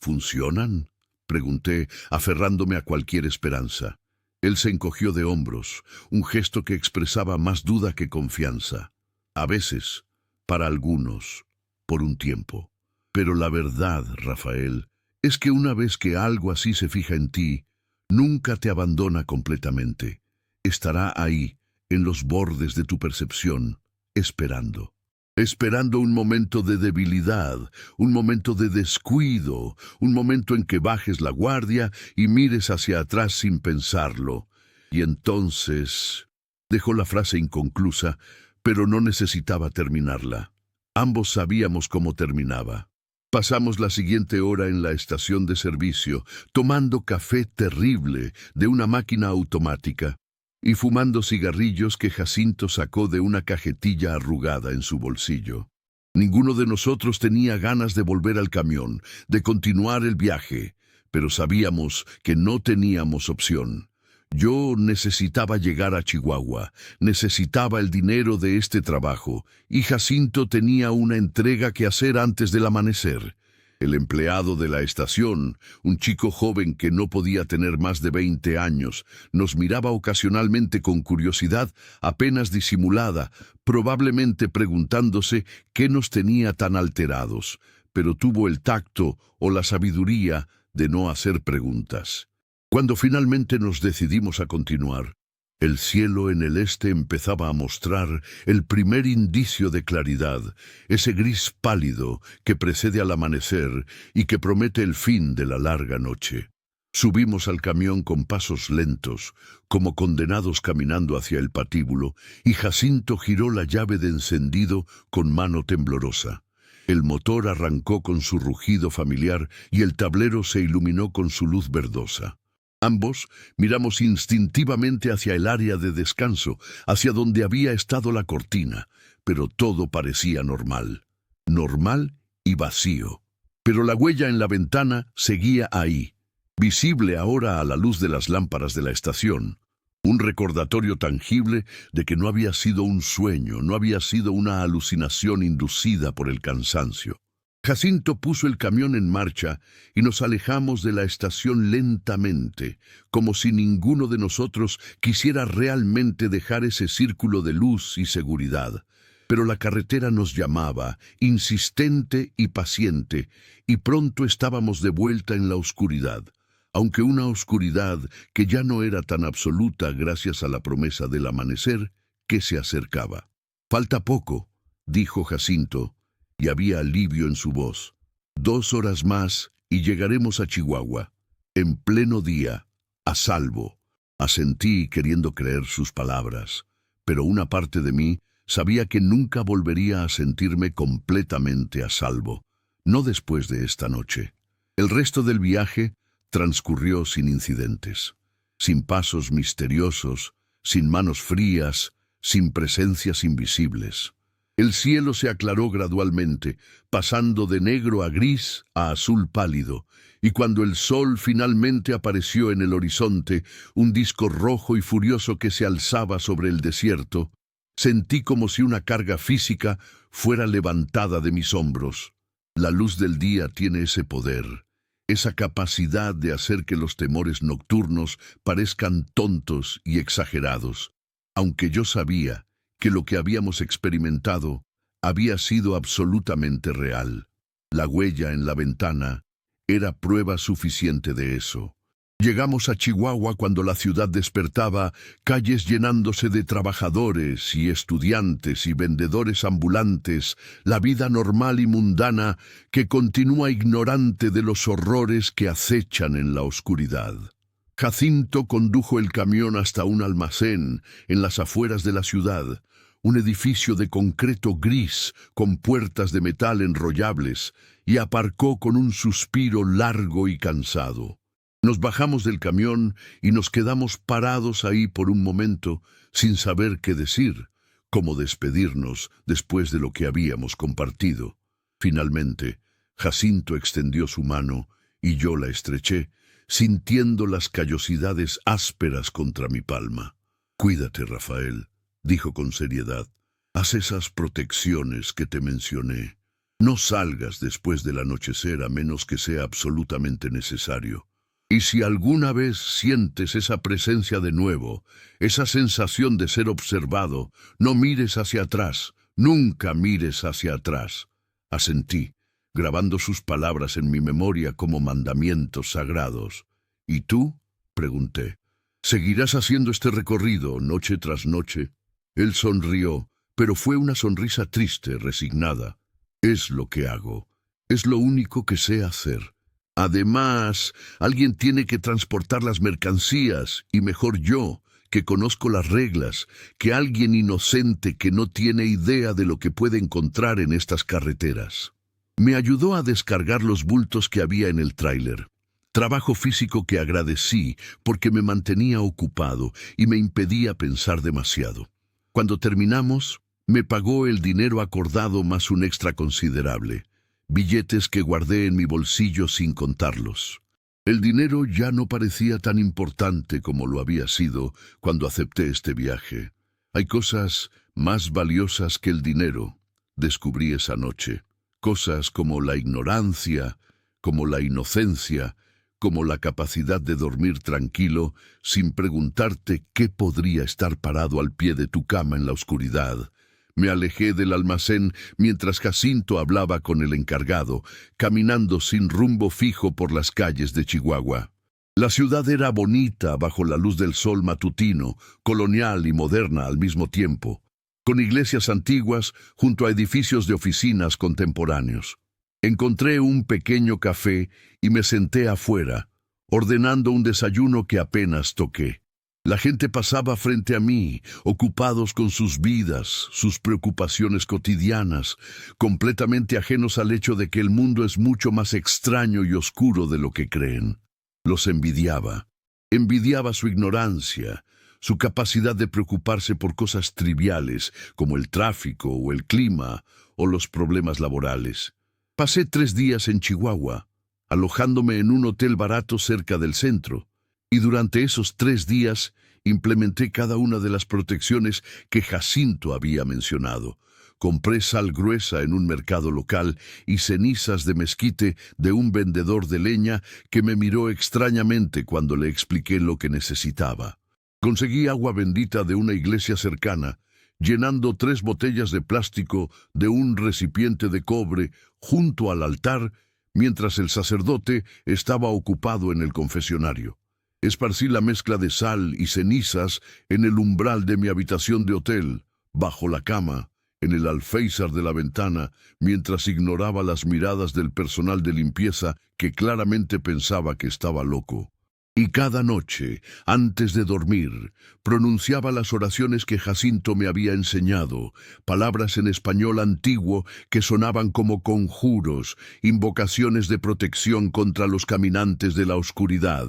¿Funcionan?», pregunté, aferrándome a cualquier esperanza. Él se encogió de hombros, un gesto que expresaba más duda que confianza. «A veces, para algunos, por un tiempo. Pero la verdad, Rafael, es que una vez que algo así se fija en ti, nunca te abandona completamente. Estará ahí, en los bordes de tu percepción, esperando. Esperando un momento de debilidad, un momento de descuido, un momento en que bajes la guardia y mires hacia atrás sin pensarlo. Y entonces...». Dejó la frase inconclusa, pero no necesitaba terminarla. Ambos sabíamos cómo terminaba. Pasamos la siguiente hora en la estación de servicio, tomando café terrible de una máquina automática y fumando cigarrillos que Jacinto sacó de una cajetilla arrugada en su bolsillo. Ninguno de nosotros tenía ganas de volver al camión, de continuar el viaje, pero sabíamos que no teníamos opción. Yo necesitaba llegar a Chihuahua, necesitaba el dinero de este trabajo, y Jacinto tenía una entrega que hacer antes del amanecer. El empleado de la estación, un chico joven que no podía tener más de 20 años, nos miraba ocasionalmente con curiosidad apenas disimulada, probablemente preguntándose qué nos tenía tan alterados, pero tuvo el tacto o la sabiduría de no hacer preguntas. Cuando finalmente nos decidimos a continuar, el cielo en el este empezaba a mostrar el primer indicio de claridad, ese gris pálido que precede al amanecer y que promete el fin de la larga noche. Subimos al camión con pasos lentos, como condenados caminando hacia el patíbulo, y Jacinto giró la llave de encendido con mano temblorosa. El motor arrancó con su rugido familiar y el tablero se iluminó con su luz verdosa. Ambos miramos instintivamente hacia el área de descanso, hacia donde había estado la cortina, pero todo parecía normal. Normal y vacío. Pero la huella en la ventana seguía ahí, visible ahora a la luz de las lámparas de la estación. Un recordatorio tangible de que no había sido un sueño, no había sido una alucinación inducida por el cansancio. Jacinto puso el camión en marcha y nos alejamos de la estación lentamente, como si ninguno de nosotros quisiera realmente dejar ese círculo de luz y seguridad. Pero la carretera nos llamaba, insistente y paciente, y pronto estábamos de vuelta en la oscuridad, aunque una oscuridad que ya no era tan absoluta gracias a la promesa del amanecer que se acercaba. «Falta poco», dijo Jacinto, y había alivio en su voz. «2 horas más y llegaremos a Chihuahua, en pleno día, a salvo». Asentí queriendo creer sus palabras, pero una parte de mí sabía que nunca volvería a sentirme completamente a salvo, no después de esta noche. El resto del viaje transcurrió sin incidentes, sin pasos misteriosos, sin manos frías, sin presencias invisibles. El cielo se aclaró gradualmente, pasando de negro a gris a azul pálido, y cuando el sol finalmente apareció en el horizonte, un disco rojo y furioso que se alzaba sobre el desierto, sentí como si una carga física fuera levantada de mis hombros. La luz del día tiene ese poder, esa capacidad de hacer que los temores nocturnos parezcan tontos y exagerados, aunque yo sabía que lo que habíamos experimentado había sido absolutamente real. La huella en la ventana era prueba suficiente de eso. Llegamos a Chihuahua cuando la ciudad despertaba, calles llenándose de trabajadores y estudiantes y vendedores ambulantes, la vida normal y mundana que continúa ignorante de los horrores que acechan en la oscuridad. Jacinto condujo el camión hasta un almacén en las afueras de la ciudad, un edificio de concreto gris con puertas de metal enrollables, y aparcó con un suspiro largo y cansado. Nos bajamos del camión y nos quedamos parados ahí por un momento, sin saber qué decir, cómo despedirnos después de lo que habíamos compartido. Finalmente, Jacinto extendió su mano y yo la estreché, sintiendo las callosidades ásperas contra mi palma. «Cuídate, Rafael», dijo con seriedad. «Haz esas protecciones que te mencioné. No salgas después del anochecer a menos que sea absolutamente necesario. Y si alguna vez sientes esa presencia de nuevo, esa sensación de ser observado, no mires hacia atrás, nunca mires hacia atrás». Asentí, grabando sus palabras en mi memoria como mandamientos sagrados. «¿Y tú?», pregunté. «¿Seguirás haciendo este recorrido noche tras noche?». Él sonrió, pero fue una sonrisa triste, resignada. «Es lo que hago. Es lo único que sé hacer. Además, alguien tiene que transportar las mercancías, y mejor yo, que conozco las reglas, que alguien inocente que no tiene idea de lo que puede encontrar en estas carreteras». Me ayudó a descargar los bultos que había en el tráiler. Trabajo físico que agradecí porque me mantenía ocupado y me impedía pensar demasiado. Cuando terminamos, me pagó el dinero acordado más un extra considerable, billetes que guardé en mi bolsillo sin contarlos. El dinero ya no parecía tan importante como lo había sido cuando acepté este viaje. Hay cosas más valiosas que el dinero, descubrí esa noche. Cosas como la ignorancia, como la inocencia, como la capacidad de dormir tranquilo sin preguntarte qué podría estar parado al pie de tu cama en la oscuridad. Me alejé del almacén mientras Jacinto hablaba con el encargado, caminando sin rumbo fijo por las calles de Chihuahua. La ciudad era bonita bajo la luz del sol matutino, colonial y moderna al mismo tiempo, con iglesias antiguas junto a edificios de oficinas contemporáneos. Encontré un pequeño café y me senté afuera, ordenando un desayuno que apenas toqué. La gente pasaba frente a mí, ocupados con sus vidas, sus preocupaciones cotidianas, completamente ajenos al hecho de que el mundo es mucho más extraño y oscuro de lo que creen. Los envidiaba. Envidiaba su ignorancia, su capacidad de preocuparse por cosas triviales como el tráfico o el clima o los problemas laborales. Pasé 3 días en Chihuahua, alojándome en un hotel barato cerca del centro, y durante esos 3 días implementé cada una de las protecciones que Jacinto había mencionado. Compré sal gruesa en un mercado local y cenizas de mezquite de un vendedor de leña que me miró extrañamente cuando le expliqué lo que necesitaba. Conseguí agua bendita de una iglesia cercana, llenando 3 botellas de plástico de un recipiente de cobre junto al altar, mientras el sacerdote estaba ocupado en el confesionario. Esparcí la mezcla de sal y cenizas en el umbral de mi habitación de hotel, bajo la cama, en el alféizar de la ventana, mientras ignoraba las miradas del personal de limpieza que claramente pensaba que estaba loco. Y cada noche, antes de dormir, pronunciaba las oraciones que Jacinto me había enseñado, palabras en español antiguo que sonaban como conjuros, invocaciones de protección contra los caminantes de la oscuridad,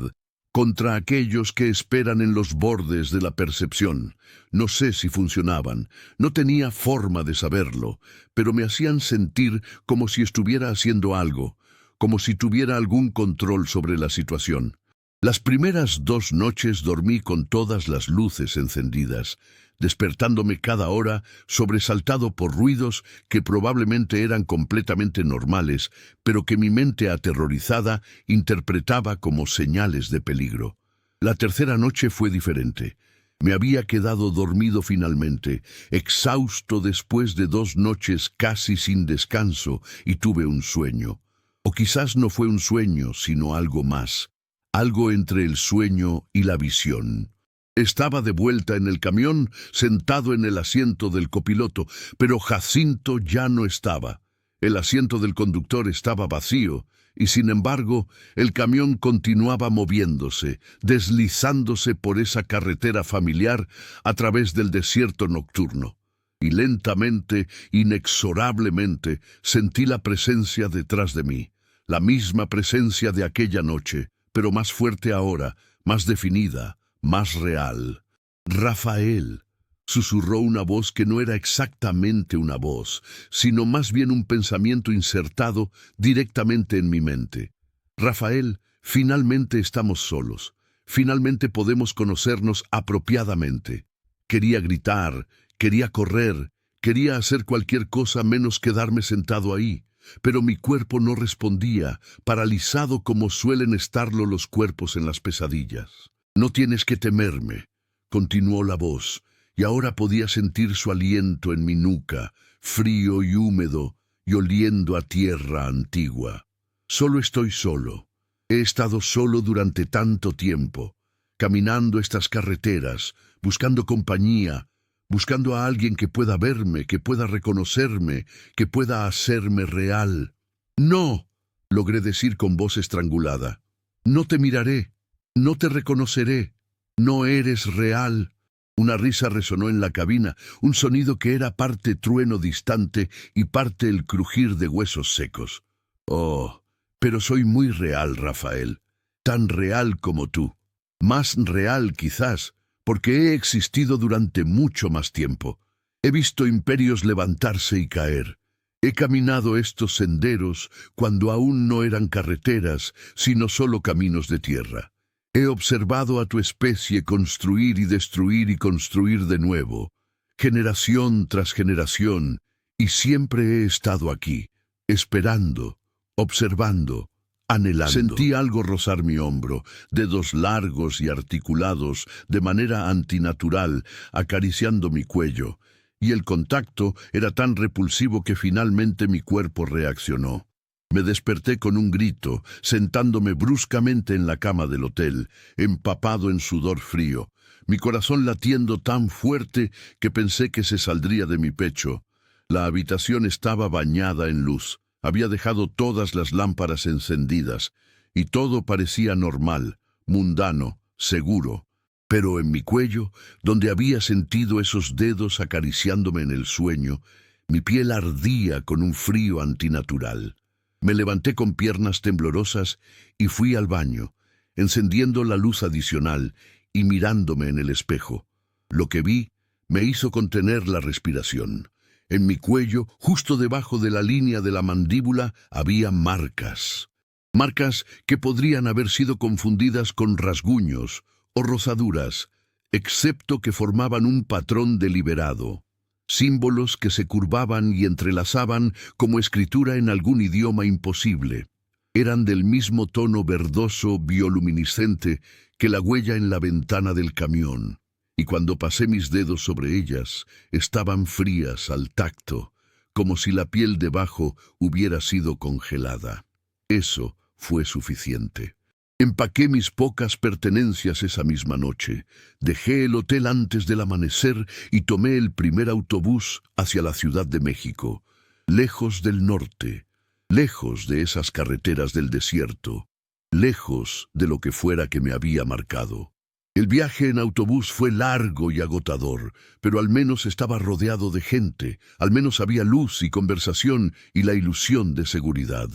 contra aquellos que esperan en los bordes de la percepción. No sé si funcionaban, no tenía forma de saberlo, pero me hacían sentir como si estuviera haciendo algo, como si tuviera algún control sobre la situación. Las primeras 2 noches dormí con todas las luces encendidas, despertándome cada hora sobresaltado por ruidos que probablemente eran completamente normales, pero que mi mente aterrorizada interpretaba como señales de peligro. La tercera noche fue diferente. Me había quedado dormido finalmente, exhausto después de 2 noches casi sin descanso, y tuve un sueño. O quizás no fue un sueño, sino algo más. Algo entre el sueño y la visión. Estaba de vuelta en el camión, sentado en el asiento del copiloto, pero Jacinto ya no estaba. El asiento del conductor estaba vacío, y sin embargo, el camión continuaba moviéndose, deslizándose por esa carretera familiar a través del desierto nocturno. Y lentamente, inexorablemente, sentí la presencia detrás de mí, la misma presencia de aquella noche, pero más fuerte ahora, más definida, más real. «Rafael», susurró una voz que no era exactamente una voz, sino más bien un pensamiento insertado directamente en mi mente. «Rafael, finalmente estamos solos. Finalmente podemos conocernos apropiadamente». Quería gritar, quería correr, quería hacer cualquier cosa menos quedarme sentado ahí. Pero mi cuerpo no respondía, paralizado como suelen estarlo los cuerpos en las pesadillas. «No tienes que temerme», continuó la voz, y ahora podía sentir su aliento en mi nuca, frío y húmedo, y oliendo a tierra antigua. «Solo estoy solo. He estado solo durante tanto tiempo, caminando estas carreteras, buscando compañía, buscando a alguien que pueda verme, que pueda reconocerme, que pueda hacerme real». «No», logré decir con voz estrangulada. «No te miraré, no te reconoceré, no eres real». Una risa resonó en la cabina, un sonido que era parte trueno distante y parte el crujir de huesos secos. «Oh, pero soy muy real, Rafael, tan real como tú. Más real quizás, porque he existido durante mucho más tiempo. He visto imperios levantarse y caer. He caminado estos senderos cuando aún no eran carreteras, sino solo caminos de tierra. He observado a tu especie construir y destruir y construir de nuevo, generación tras generación, y siempre he estado aquí, esperando, observando, anhelando». Sentí algo rozar mi hombro, dedos largos y articulados, de manera antinatural, acariciando mi cuello, y el contacto era tan repulsivo que finalmente mi cuerpo reaccionó. Me desperté con un grito, sentándome bruscamente en la cama del hotel, empapado en sudor frío, mi corazón latiendo tan fuerte que pensé que se saldría de mi pecho. La habitación estaba bañada en luz. Había dejado todas las lámparas encendidas, y todo parecía normal, mundano, seguro. Pero en mi cuello, donde había sentido esos dedos acariciándome en el sueño, mi piel ardía con un frío antinatural. Me levanté con piernas temblorosas y fui al baño, encendiendo la luz adicional y mirándome en el espejo. Lo que vi me hizo contener la respiración. En mi cuello, justo debajo de la línea de la mandíbula, había marcas. Marcas que podrían haber sido confundidas con rasguños o rozaduras, excepto que formaban un patrón deliberado. Símbolos que se curvaban y entrelazaban como escritura en algún idioma imposible. Eran del mismo tono verdoso bioluminiscente que la huella en la ventana del camión, y cuando pasé mis dedos sobre ellas, estaban frías al tacto, como si la piel debajo hubiera sido congelada. Eso fue suficiente. Empaqué mis pocas pertenencias esa misma noche, dejé el hotel antes del amanecer y tomé el primer autobús hacia la Ciudad de México, lejos del norte, lejos de esas carreteras del desierto, lejos de lo que fuera que me había marcado. El viaje en autobús fue largo y agotador, pero al menos estaba rodeado de gente, al menos había luz y conversación y la ilusión de seguridad.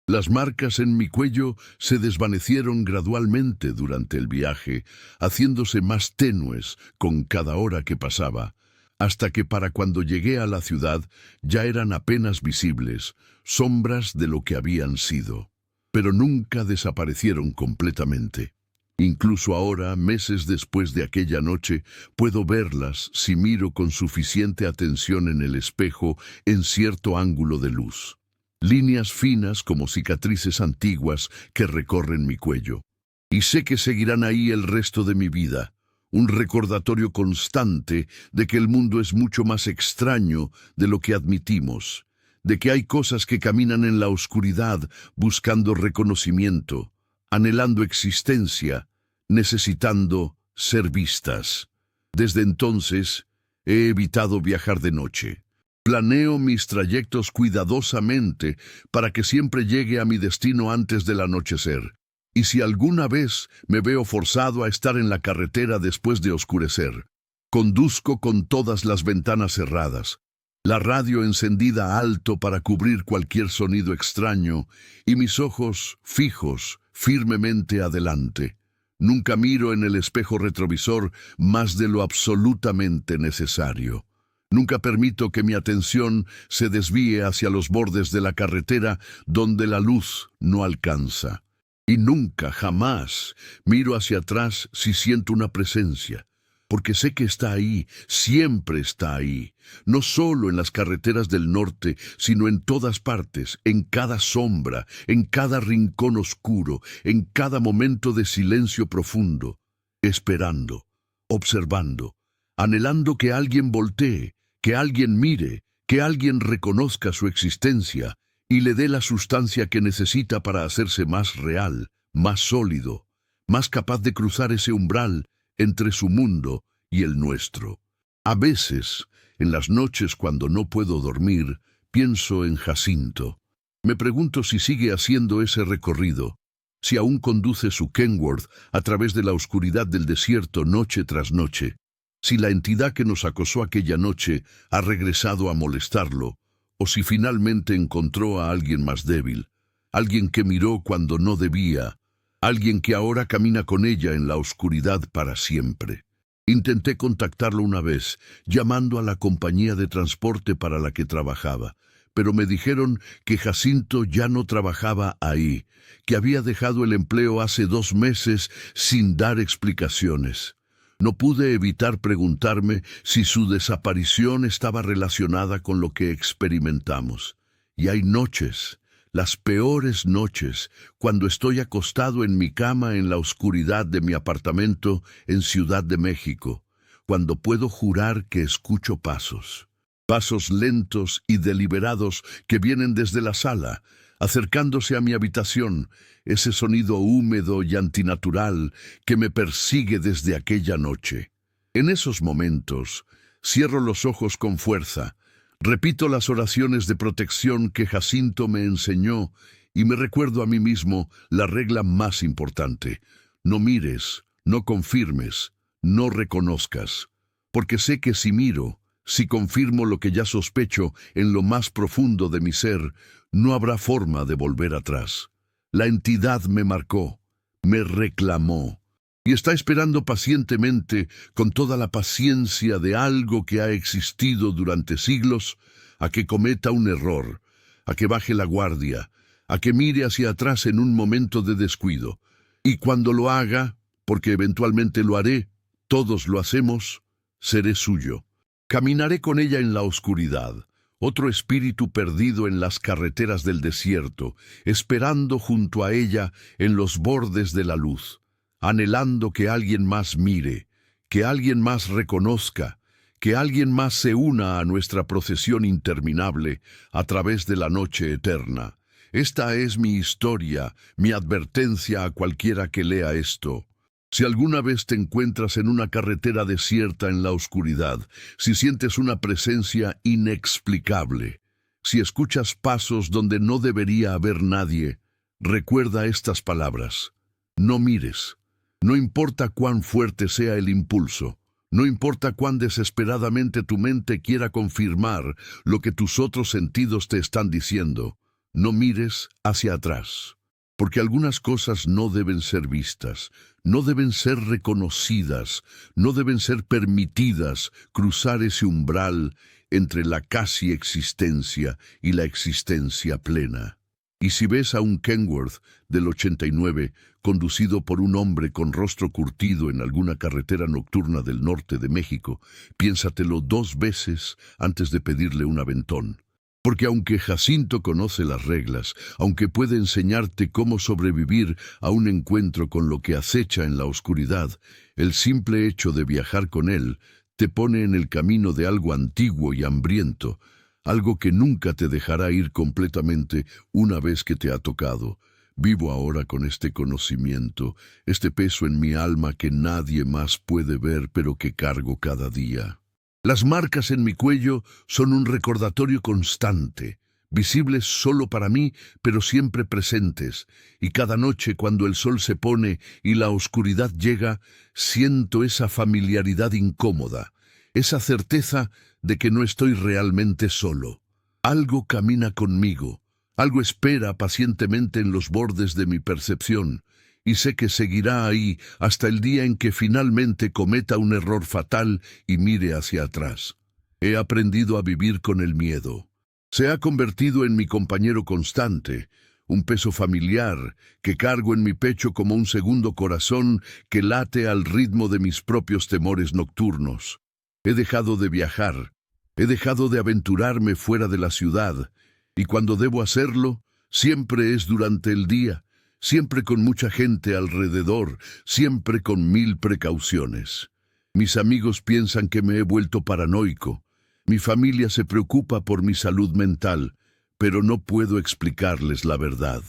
Las marcas en mi cuello se desvanecieron gradualmente durante el viaje, haciéndose más tenues con cada hora que pasaba, hasta que para cuando llegué a la ciudad ya eran apenas visibles, sombras de lo que habían sido. Pero nunca desaparecieron completamente. Incluso ahora, meses después de aquella noche, puedo verlas si miro con suficiente atención en el espejo en cierto ángulo de luz. Líneas finas como cicatrices antiguas que recorren mi cuello. Y sé que seguirán ahí el resto de mi vida, un recordatorio constante de que el mundo es mucho más extraño de lo que admitimos, de que hay cosas que caminan en la oscuridad buscando reconocimiento, anhelando existencia, necesitando ser vistas. Desde entonces, he evitado viajar de noche. Planeo mis trayectos cuidadosamente para que siempre llegue a mi destino antes del anochecer. Y si alguna vez me veo forzado a estar en la carretera después de oscurecer, conduzco con todas las ventanas cerradas, la radio encendida alto para cubrir cualquier sonido extraño y mis ojos fijos firmemente adelante. Nunca miro en el espejo retrovisor más de lo absolutamente necesario. Nunca permito que mi atención se desvíe hacia los bordes de la carretera donde la luz no alcanza. Y nunca, jamás, miro hacia atrás si siento una presencia, porque sé que está ahí, siempre está ahí, no solo en las carreteras del norte, sino en todas partes, en cada sombra, en cada rincón oscuro, en cada momento de silencio profundo, esperando, observando, anhelando que alguien voltee, que alguien mire, que alguien reconozca su existencia y le dé la sustancia que necesita para hacerse más real, más sólido, más capaz de cruzar ese umbral entre su mundo y el nuestro. A veces, en las noches cuando no puedo dormir, pienso en Jacinto. Me pregunto si sigue haciendo ese recorrido, si aún conduce su Kenworth a través de la oscuridad del desierto noche tras noche, si la entidad que nos acosó aquella noche ha regresado a molestarlo, o si finalmente encontró a alguien más débil, alguien que miró cuando no debía, alguien que ahora camina con ella en la oscuridad para siempre. Intenté contactarlo una vez, llamando a la compañía de transporte para la que trabajaba, pero me dijeron que Jacinto ya no trabajaba ahí, que había dejado el empleo hace 2 meses sin dar explicaciones. No pude evitar preguntarme si su desaparición estaba relacionada con lo que experimentamos. Y hay noches, las peores noches, cuando estoy acostado en mi cama en la oscuridad de mi apartamento en Ciudad de México, cuando puedo jurar que escucho pasos. Pasos lentos y deliberados que vienen desde la sala, acercándose a mi habitación, ese sonido húmedo y antinatural que me persigue desde aquella noche. En esos momentos, cierro los ojos con fuerza, repito las oraciones de protección que Jacinto me enseñó y me recuerdo a mí mismo la regla más importante: no mires, no confirmes, no reconozcas, porque sé que si miro, si confirmo lo que ya sospecho en lo más profundo de mi ser, no habrá forma de volver atrás. La entidad me marcó, me reclamó, y está esperando pacientemente, con toda la paciencia de algo que ha existido durante siglos, a que cometa un error, a que baje la guardia, a que mire hacia atrás en un momento de descuido. Y cuando lo haga, porque eventualmente lo haré, todos lo hacemos, seré suyo. Caminaré con ella en la oscuridad, otro espíritu perdido en las carreteras del desierto, esperando junto a ella en los bordes de la luz, anhelando que alguien más mire, que alguien más reconozca, que alguien más se una a nuestra procesión interminable a través de la noche eterna. Esta es mi historia, mi advertencia a cualquiera que lea esto. Si alguna vez te encuentras en una carretera desierta en la oscuridad, si sientes una presencia inexplicable, si escuchas pasos donde no debería haber nadie, recuerda estas palabras. No mires. No importa cuán fuerte sea el impulso, no importa cuán desesperadamente tu mente quiera confirmar lo que tus otros sentidos te están diciendo, no mires hacia atrás. Porque algunas cosas no deben ser vistas, no deben ser reconocidas, no deben ser permitidas cruzar ese umbral entre la casi existencia y la existencia plena. Y si ves a un Kenworth del 89 conducido por un hombre con rostro curtido en alguna carretera nocturna del norte de México, piénsatelo 2 veces antes de pedirle un aventón. Porque aunque Jacinto conoce las reglas, aunque puede enseñarte cómo sobrevivir a un encuentro con lo que acecha en la oscuridad, el simple hecho de viajar con él te pone en el camino de algo antiguo y hambriento, algo que nunca te dejará ir completamente una vez que te ha tocado. Vivo ahora con este conocimiento, este peso en mi alma que nadie más puede ver pero que cargo cada día. Las marcas en mi cuello son un recordatorio constante, visibles solo para mí, pero siempre presentes, y cada noche cuando el sol se pone y la oscuridad llega, siento esa familiaridad incómoda, esa certeza de que no estoy realmente solo. Algo camina conmigo, algo espera pacientemente en los bordes de mi percepción, y sé que seguirá ahí hasta el día en que finalmente cometa un error fatal y mire hacia atrás. He aprendido a vivir con el miedo. Se ha convertido en mi compañero constante, un peso familiar que cargo en mi pecho como un segundo corazón que late al ritmo de mis propios temores nocturnos. He dejado de viajar, he dejado de aventurarme fuera de la ciudad, y cuando debo hacerlo, siempre es durante el día, siempre con mucha gente alrededor, siempre con 1000 precauciones. Mis amigos piensan que me he vuelto paranoico. Mi familia se preocupa por mi salud mental, pero no puedo explicarles la verdad.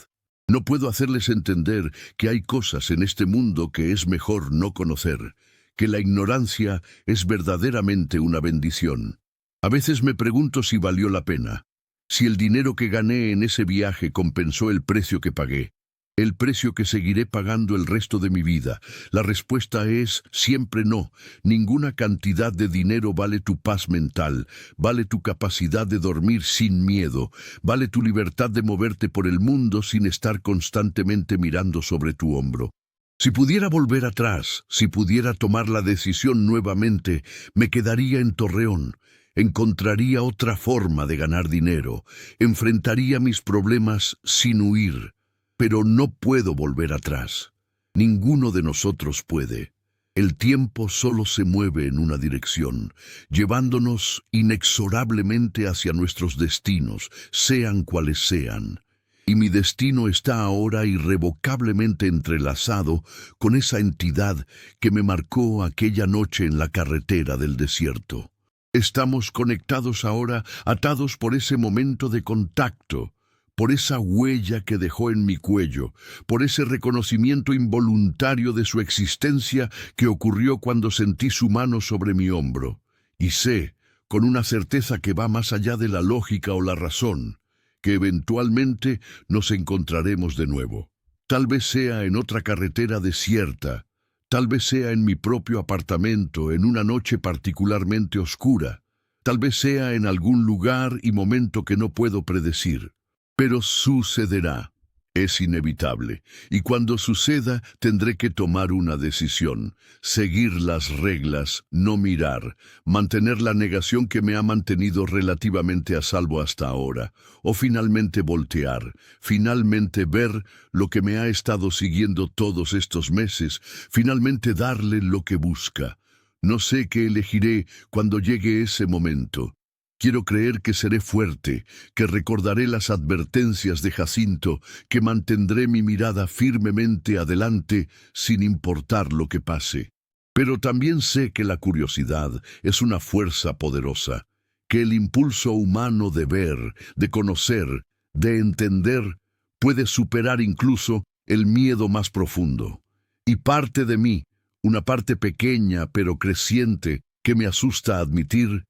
No puedo hacerles entender que hay cosas en este mundo que es mejor no conocer, que la ignorancia es verdaderamente una bendición. A veces me pregunto si valió la pena, si el dinero que gané en ese viaje compensó el precio que pagué. El precio que seguiré pagando el resto de mi vida. La respuesta es siempre no. Ninguna cantidad de dinero vale tu paz mental, vale tu capacidad de dormir sin miedo, vale tu libertad de moverte por el mundo sin estar constantemente mirando sobre tu hombro. Si pudiera volver atrás, si pudiera tomar la decisión nuevamente, me quedaría en Torreón. Encontraría otra forma de ganar dinero, enfrentaría mis problemas sin huir. Pero no puedo volver atrás. Ninguno de nosotros puede. El tiempo solo se mueve en una dirección, llevándonos inexorablemente hacia nuestros destinos, sean cuales sean. Y mi destino está ahora irrevocablemente entrelazado con esa entidad que me marcó aquella noche en la carretera del desierto. Estamos conectados ahora, atados por ese momento de contacto, por esa huella que dejó en mi cuello, por ese reconocimiento involuntario de su existencia que ocurrió cuando sentí su mano sobre mi hombro. Y sé, con una certeza que va más allá de la lógica o la razón, que eventualmente nos encontraremos de nuevo. Tal vez sea en otra carretera desierta, tal vez sea en mi propio apartamento en una noche particularmente oscura, tal vez sea en algún lugar y momento que no puedo predecir. Pero sucederá. Es inevitable, y cuando suceda tendré que tomar una decisión, seguir las reglas, no mirar, mantener la negación que me ha mantenido relativamente a salvo hasta ahora, o finalmente voltear, finalmente ver lo que me ha estado siguiendo todos estos meses, finalmente darle lo que busca. No sé qué elegiré cuando llegue ese momento. Quiero creer que seré fuerte, que recordaré las advertencias de Jacinto, que mantendré mi mirada firmemente adelante sin importar lo que pase. Pero también sé que la curiosidad es una fuerza poderosa, que el impulso humano de ver, de conocer, de entender, puede superar incluso el miedo más profundo. Y parte de mí, una parte pequeña pero creciente, que me asusta admitir,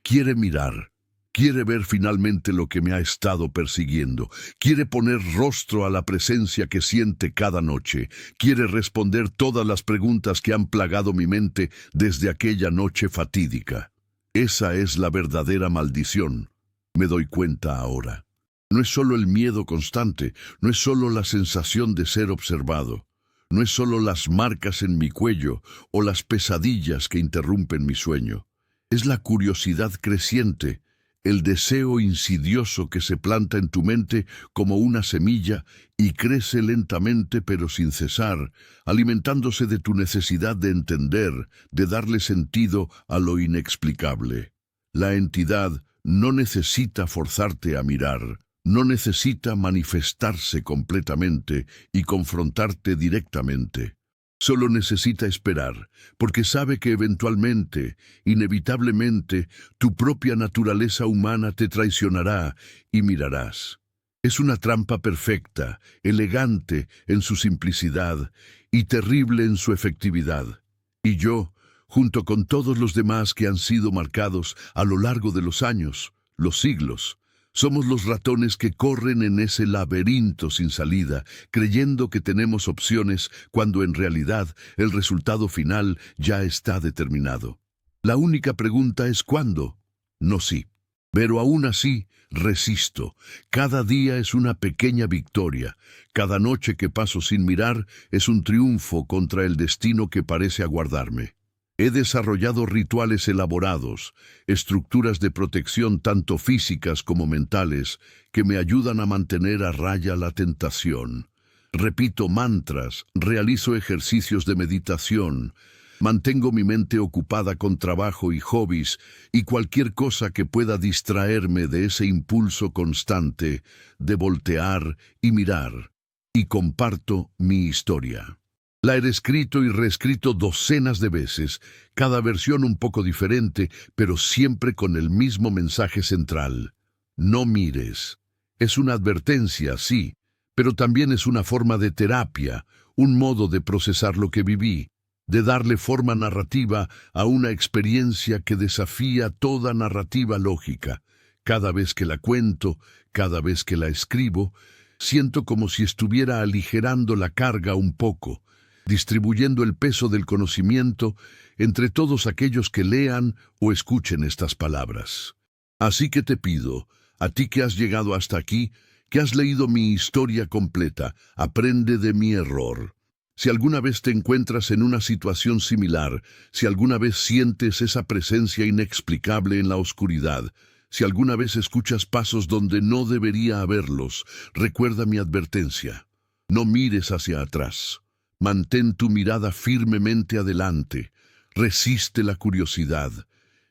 quiere mirar, quiere ver finalmente lo que me ha estado persiguiendo, quiere poner rostro a la presencia que siente cada noche, quiere responder todas las preguntas que han plagado mi mente desde aquella noche fatídica. Esa es la verdadera maldición, me doy cuenta ahora. No es solo el miedo constante, no es solo la sensación de ser observado, no es solo las marcas en mi cuello o las pesadillas que interrumpen mi sueño. Es la curiosidad creciente, el deseo insidioso que se planta en tu mente como una semilla y crece lentamente pero sin cesar, alimentándose de tu necesidad de entender, de darle sentido a lo inexplicable. La entidad no necesita forzarte a mirar, no necesita manifestarse completamente y confrontarte directamente. Solo necesita esperar, porque sabe que eventualmente, inevitablemente, tu propia naturaleza humana te traicionará y mirarás. Es una trampa perfecta, elegante en su simplicidad y terrible en su efectividad. Y yo, junto con todos los demás que han sido marcados a lo largo de los años, los siglos, somos los ratones que corren en ese laberinto sin salida, creyendo que tenemos opciones cuando en realidad el resultado final ya está determinado. La única pregunta es ¿cuándo? No si. Pero aún así, resisto. Cada día es una pequeña victoria. Cada noche que paso sin mirar es un triunfo contra el destino que parece aguardarme. He desarrollado rituales elaborados, estructuras de protección tanto físicas como mentales, que me ayudan a mantener a raya la tentación. Repito mantras, realizo ejercicios de meditación, mantengo mi mente ocupada con trabajo y hobbies y cualquier cosa que pueda distraerme de ese impulso constante de voltear y mirar, y comparto mi historia. La he escrito y reescrito docenas de veces, cada versión un poco diferente, pero siempre con el mismo mensaje central. No mires. Es una advertencia, sí, pero también es una forma de terapia, un modo de procesar lo que viví, de darle forma narrativa a una experiencia que desafía toda narrativa lógica. Cada vez que la cuento, cada vez que la escribo, siento como si estuviera aligerando la carga un poco, distribuyendo el peso del conocimiento entre todos aquellos que lean o escuchen estas palabras. Así que te pido, a ti que has llegado hasta aquí, que has leído mi historia completa, aprende de mi error. Si alguna vez te encuentras en una situación similar, si alguna vez sientes esa presencia inexplicable en la oscuridad, si alguna vez escuchas pasos donde no debería haberlos, recuerda mi advertencia. No mires hacia atrás. Mantén tu mirada firmemente adelante, resiste la curiosidad,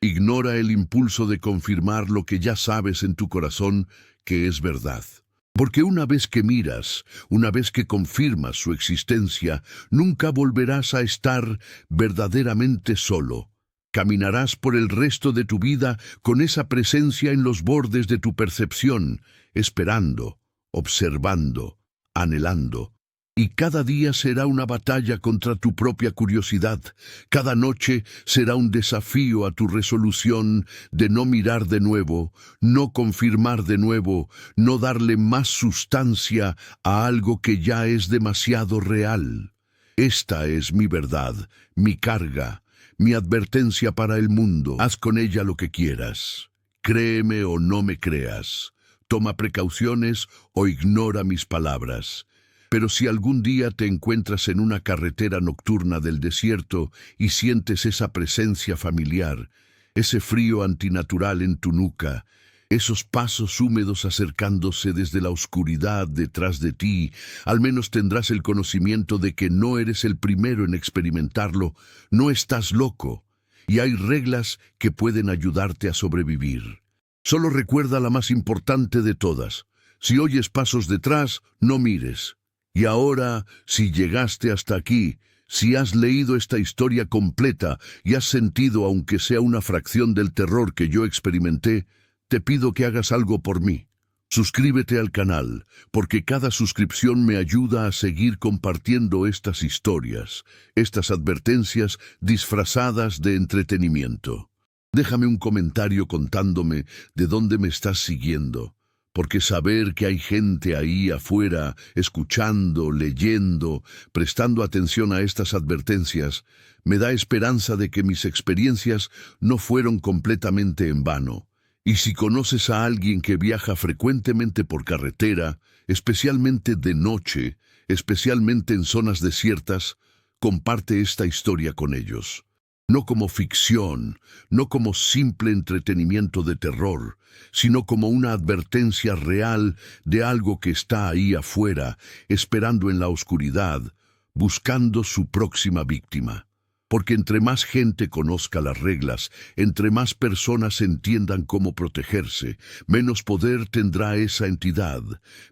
ignora el impulso de confirmar lo que ya sabes en tu corazón que es verdad. Porque una vez que miras, una vez que confirmas su existencia, nunca volverás a estar verdaderamente solo. Caminarás por el resto de tu vida con esa presencia en los bordes de tu percepción, esperando, observando, anhelando. Y cada día será una batalla contra tu propia curiosidad. Cada noche será un desafío a tu resolución de no mirar de nuevo, no confirmar de nuevo, no darle más sustancia a algo que ya es demasiado real. Esta es mi verdad, mi carga, mi advertencia para el mundo. Haz con ella lo que quieras. Créeme o no me creas. toma precauciones o ignora mis palabras. Pero si algún día te encuentras en una carretera nocturna del desierto y sientes esa presencia familiar, ese frío antinatural en tu nuca, esos pasos húmedos acercándose desde la oscuridad detrás de ti, al menos tendrás el conocimiento de que no eres el primero en experimentarlo, no estás loco, y hay reglas que pueden ayudarte a sobrevivir. Solo recuerda la más importante de todas: si oyes pasos detrás, no mires. Y ahora, si llegaste hasta aquí, si has leído esta historia completa y has sentido aunque sea una fracción del terror que yo experimenté, te pido que hagas algo por mí. Suscríbete al canal, porque cada suscripción me ayuda a seguir compartiendo estas historias, estas advertencias disfrazadas de entretenimiento. Déjame un comentario contándome de dónde me estás siguiendo, porque saber que hay gente ahí afuera, escuchando, leyendo, prestando atención a estas advertencias, me da esperanza de que mis experiencias no fueron completamente en vano. Y si conoces a alguien que viaja frecuentemente por carretera, especialmente de noche, especialmente en zonas desiertas, comparte esta historia con ellos. No como ficción, no como simple entretenimiento de terror, sino como una advertencia real de algo que está ahí afuera, esperando en la oscuridad, buscando su próxima víctima. Porque entre más gente conozca las reglas, entre más personas entiendan cómo protegerse, menos poder tendrá esa entidad,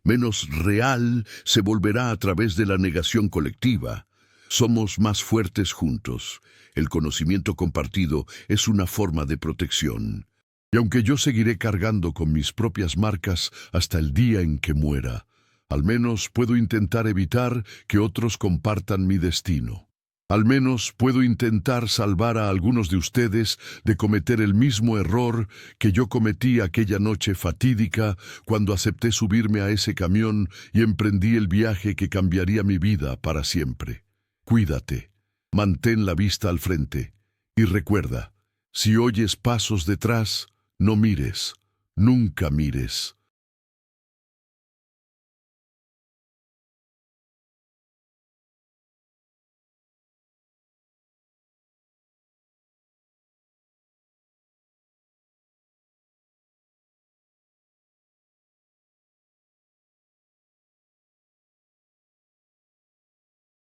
menos real se volverá a través de la negación colectiva. Somos más fuertes juntos. El conocimiento compartido es una forma de protección. Y aunque yo seguiré cargando con mis propias marcas hasta el día en que muera, al menos puedo intentar evitar que otros compartan mi destino. Al menos puedo intentar salvar a algunos de ustedes de cometer el mismo error que yo cometí aquella noche fatídica cuando acepté subirme a ese camión y emprendí el viaje que cambiaría mi vida para siempre. Cuídate, mantén la vista al frente y recuerda, si oyes pasos detrás, no mires, nunca mires.